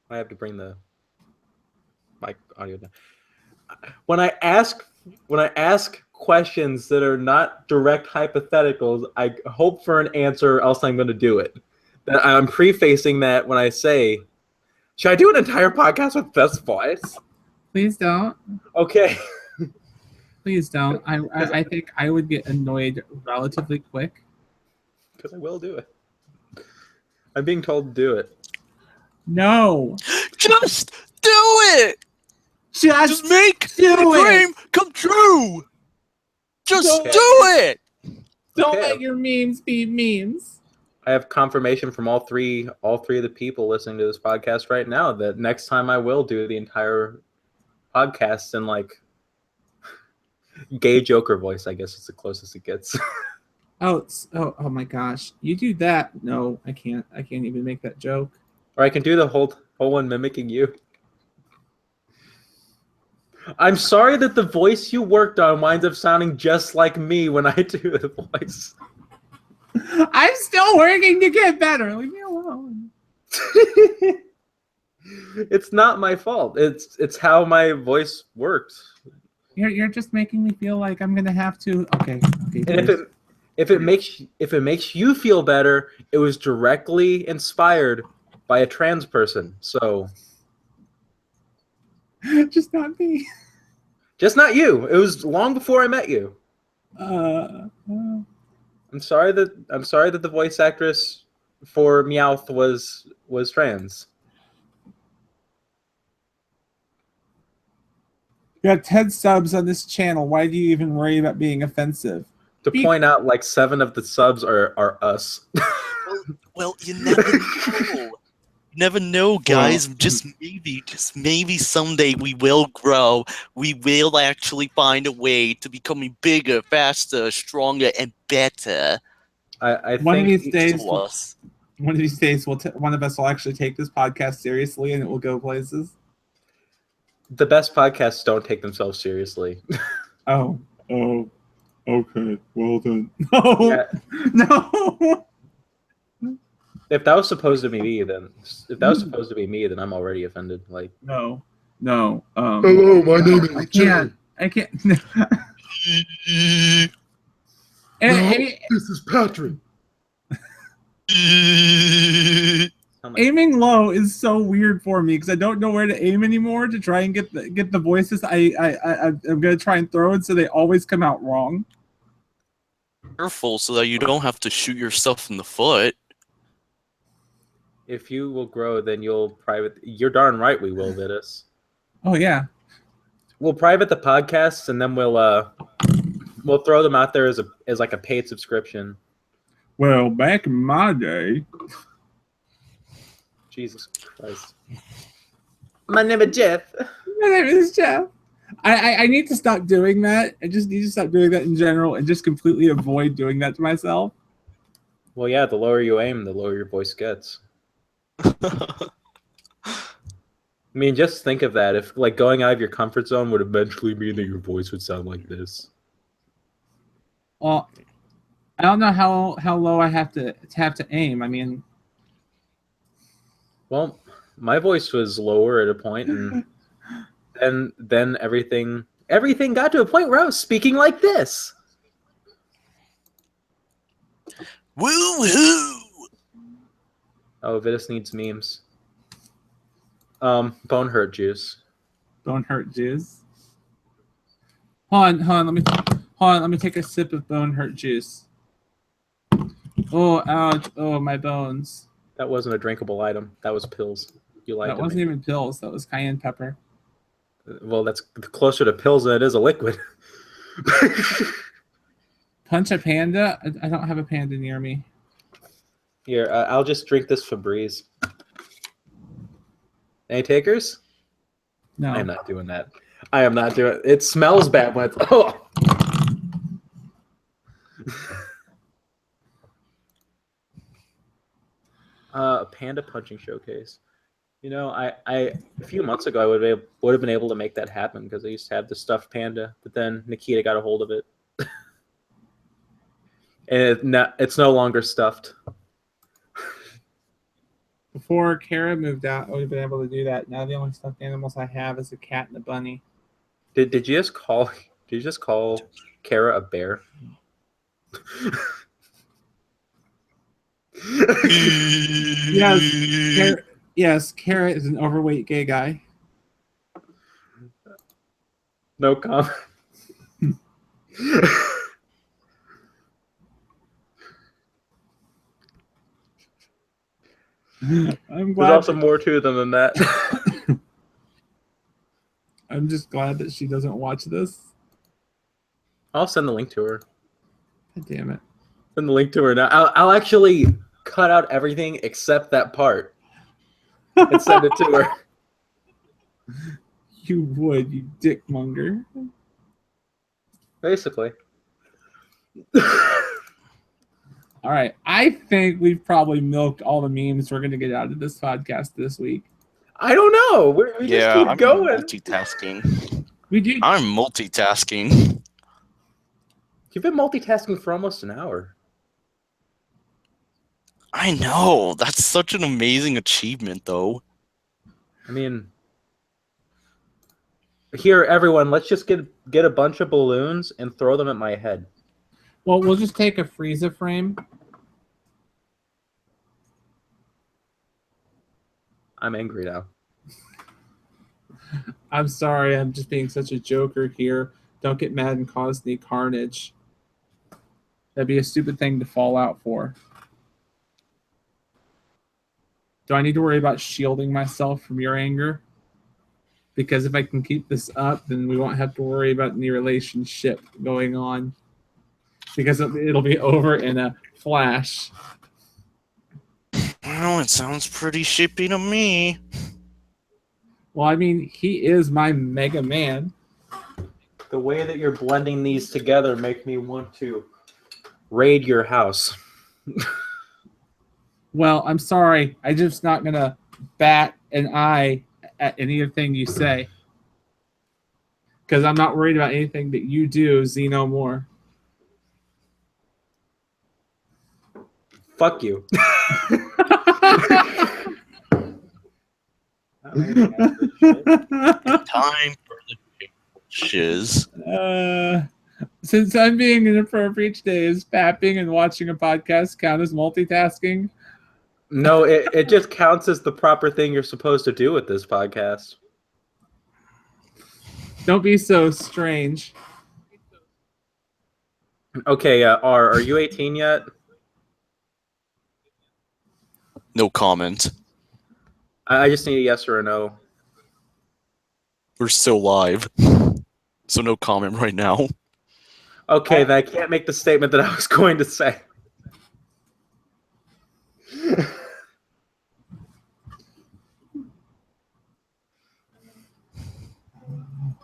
I have to bring the mic audio down. When I ask questions that are not direct hypotheticals, I hope for an answer, else I'm going to do it. I'm prefacing that when I say, should I do an entire podcast with Beth's voice? Please don't. Okay. Please don't. I think I would get annoyed relatively quick. Because I will do it. I'm being told to do it. No. Just do it. Just make do the it. dream come true. Just Okay. do it. Don't Okay. let your memes be memes. I have confirmation from all three of the people listening to this podcast right now that next time I will do the entire podcast in like gay Joker voice. I guess it's the closest it gets. Oh my gosh. You do that. No, I can't. I can't even make that joke. Or I can do the whole one mimicking you. I'm sorry that the voice you worked on winds up sounding just like me when I do the voice. I'm still working to get better. Leave me alone. It's not my fault. It's how my voice works. You're just making me feel like I'm gonna have to. Okay. And if it makes you feel better, it was directly inspired by a trans person. So just not me. just not you. It was long before I met you. I'm sorry that the voice actress for Meowth was trans. You have 10 subs on this channel. Why do you even worry about being offensive? To point out, like 7 of the subs are us. Well, you never know. You never know, guys. Just maybe someday we will grow. We will actually find a way to becoming bigger, faster, stronger, and better. I One of think these days, To us. one of us will actually take this podcast seriously, and it will go places. the best podcasts don't take themselves seriously. Oh, okay. Well then, no, Yeah. no. If that was supposed to be me, then I'm already offended. Like, No. hello, my name is I can't. this is Patrick. Aiming low is so weird for me because I don't know where to aim anymore to try and get the voices I'm gonna try and throw it so they always come out wrong. Careful so that you don't have to shoot yourself in the foot. If you will grow, then you'll private. You're darn right we will, Vitus. Oh yeah. We'll private the podcasts and then we'll throw them out there as like a paid subscription. Well, back in my day. Jesus Christ. My name is Jeff. My name is Jeff. I need to stop doing that. I just need to stop doing that in general and just completely avoid doing that to myself. Well, yeah, the lower you aim, the lower your voice gets. I mean, just think of that. If like going out of your comfort zone would eventually mean that your voice would sound like this. Well, I don't know how low I have to aim. I mean, Well, my voice was lower at a point, and then everything got to a point where I was speaking like this. Woo-hoo! Oh, Vitus needs memes. Bone hurt juice. bone hurt juice. Hold on. Let me take a sip of bone hurt juice. Oh, ouch! Oh, my bones. That wasn't a drinkable item. That was pills. You lied That to wasn't me. even pills. That was cayenne pepper. Well, that's closer to pills than it is a liquid. Punch a panda? I don't have a panda near me. Here, I'll just drink this Febreze. Any takers? No. I am not doing that. I am not doing it. It smells bad when it's... Oh! A panda punching showcase. You know, I a few months ago I would have been able to make that happen because I used to have the stuffed panda, but then Nikita got a hold of it, and it's no longer stuffed. Before Kara moved out, I would have been able to do that. Now the only stuffed animals I have is a cat and a bunny. Did you just call Kara a bear? Yes, Kara is an overweight gay guy. No comment. I'm There's glad. also more to them than that. I'm just glad that she doesn't watch this. I'll send the link to her. God damn it. Send the link to her now. I'll actually cut out everything except that part and send it to her. You would, you dickmonger. Basically. All right. I think we've probably milked all the memes we're going to get out of this podcast this week. I don't know. We just keep I'm going. multitasking. We do. I'm multitasking. You've been multitasking for almost an hour. I know. That's such an amazing achievement, though. I mean, here, everyone, let's just get a bunch of balloons and throw them at my head. Well, we'll just take a Frieza frame. I'm angry now. I'm sorry. I'm just being such a joker here. Don't get mad and cause any carnage. That'd be a stupid thing to fall out for. Do I need to worry about shielding myself from your anger? Because if I can keep this up, then we won't have to worry about any relationship going on. Because it'll be over in a flash. Well, it sounds pretty shippy to me. Well, I mean, he is my Mega Man. The way that you're blending these together make me want to raid your house. Well, I'm sorry. I'm just not going to bat an eye at anything you say. Because I'm not worried about anything that you do, Xenomore. Fuck you. Time for the shiz. Since I'm being inappropriate today, is fapping and watching a podcast count as multitasking? No, it just counts as the proper thing you're supposed to do with this podcast. Don't be so strange. Okay, are you 18 yet? No comment. I just need a yes or a no. We're still live. So no comment right now. Okay, then I can't make the statement that I was going to say.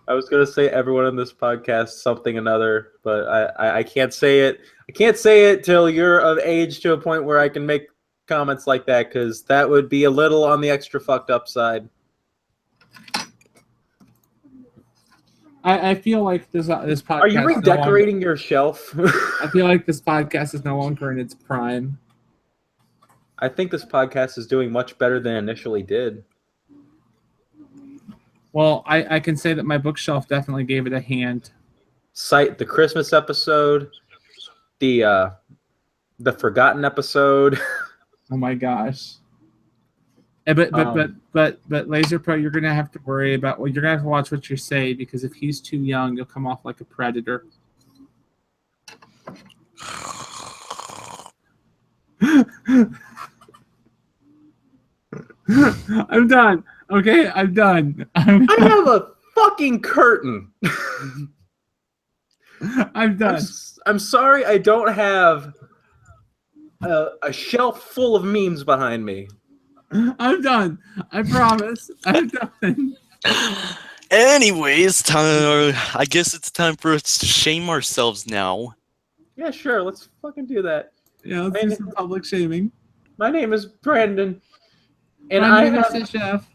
I was going to say everyone in this podcast something another, but I can't say it. I can't say it till you're of age to a point where I can make comments like that, because that would be a little on the extra fucked up side. I feel like this podcast. Are you redecorating your shelf? I feel like this podcast is no longer in its prime. I think this podcast is doing much better than it initially did. Well, I can say that my bookshelf definitely gave it a hand. Cite the Christmas episode, the forgotten episode. Oh my gosh. But Lazrpo, you're gonna have to worry about. Well, you're gonna have to watch what you say because if he's too young, you'll come off like a predator. I'm done. Okay, I'm done. I have a fucking curtain. I'm done. I'm sorry, I don't have a shelf full of memes behind me. I'm done. I promise. I'm done. Anyways, I guess it's time for us to shame ourselves now. Yeah, sure. Let's fucking do that. Yeah, let's do some public shaming. My name is Brandon. And Chef.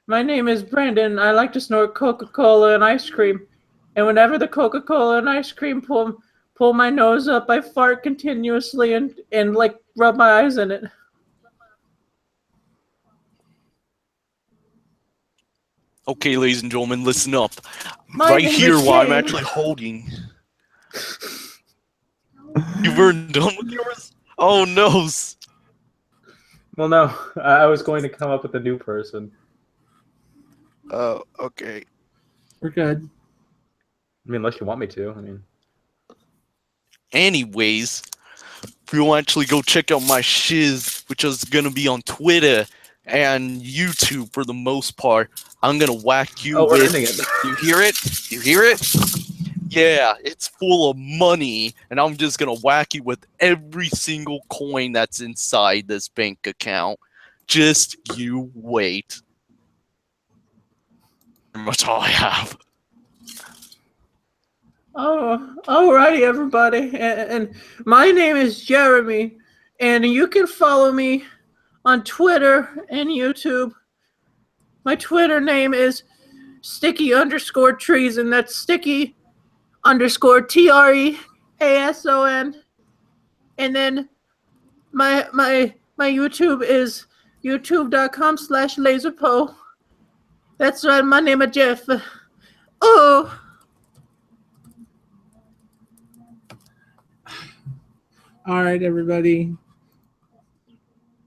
My name is Brandon. I like to snort Coca-Cola and ice cream. And whenever the Coca-Cola and ice cream pull my nose up, I fart continuously and like rub my eyes in it. Okay, ladies and gentlemen, listen up. My right name here is while I'm Shane. actually holding. You weren't done with yours? Oh no. Well, no. I was going to come up with a new person. Oh, okay. We're good. I mean, unless you want me to. I mean, anyways, if you want to actually go check out my shiz, which is going to be on Twitter and YouTube for the most part, I'm going to whack you we're with... ending it. You hear it? You hear it? Yeah, it's full of money, and I'm just going to whack you with every single coin that's inside this bank account. Just you wait. Pretty much all I have. Oh, alrighty, everybody. And my name is Jeremy, and you can follow me on Twitter and YouTube. My Twitter name is sticky_treason. That's sticky_TREASON. And then my YouTube is youtube.com/Lazrpo. That's right, my name is Jeff. Oh. All right, everybody.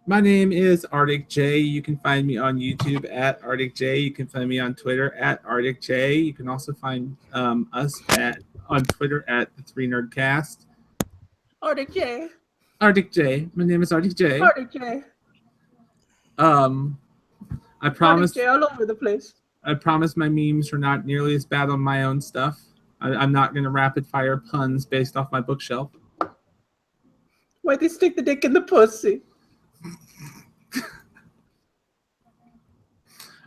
My name is ArticJay. You can find me on YouTube at ArticJay. You can find me on Twitter at ArticJay. You can also find us on Twitter at the 3nerdcast. ArticJay. ArticJay. My name is ArticJay. ArticJay. I promise. ArticJay all over the place. I promise my memes are not nearly as bad on my own stuff. I'm not going to rapid fire puns based off my bookshelf. Why'd they stick the dick in the pussy?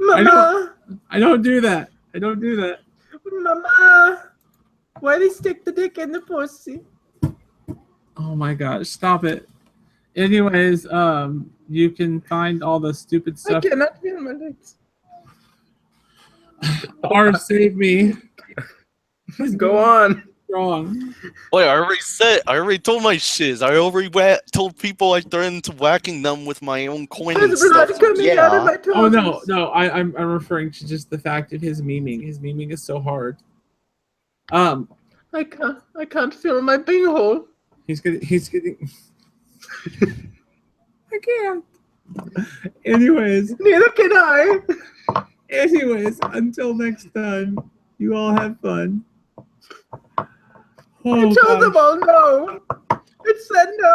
Mama! I don't do that. I don't do that. Mama! Why'd they stick the dick in the pussy? Oh my gosh, stop it. Anyways, you can find all the stupid stuff. I cannot feel my legs. Or save me. Go on. Wrong. Wait, I already told my shiz. I already told people I threatened to whacking them with my own coin and stuff. Yeah. Oh no, I'm referring to just the fact of his memeing. His memeing is so hard. I can't feel my binghole. He's getting I can't. Anyways. Neither can I. Anyways, until next time, you all have fun. I told them all no. It said no.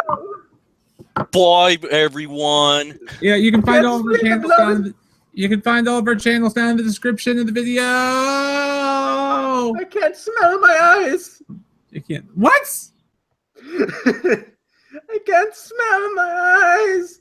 Bye, everyone. Yeah, you can find all of our channels down. You can find all of our channels down in the description of the video. I can't smell my eyes. You can't. What? I can't smell my eyes.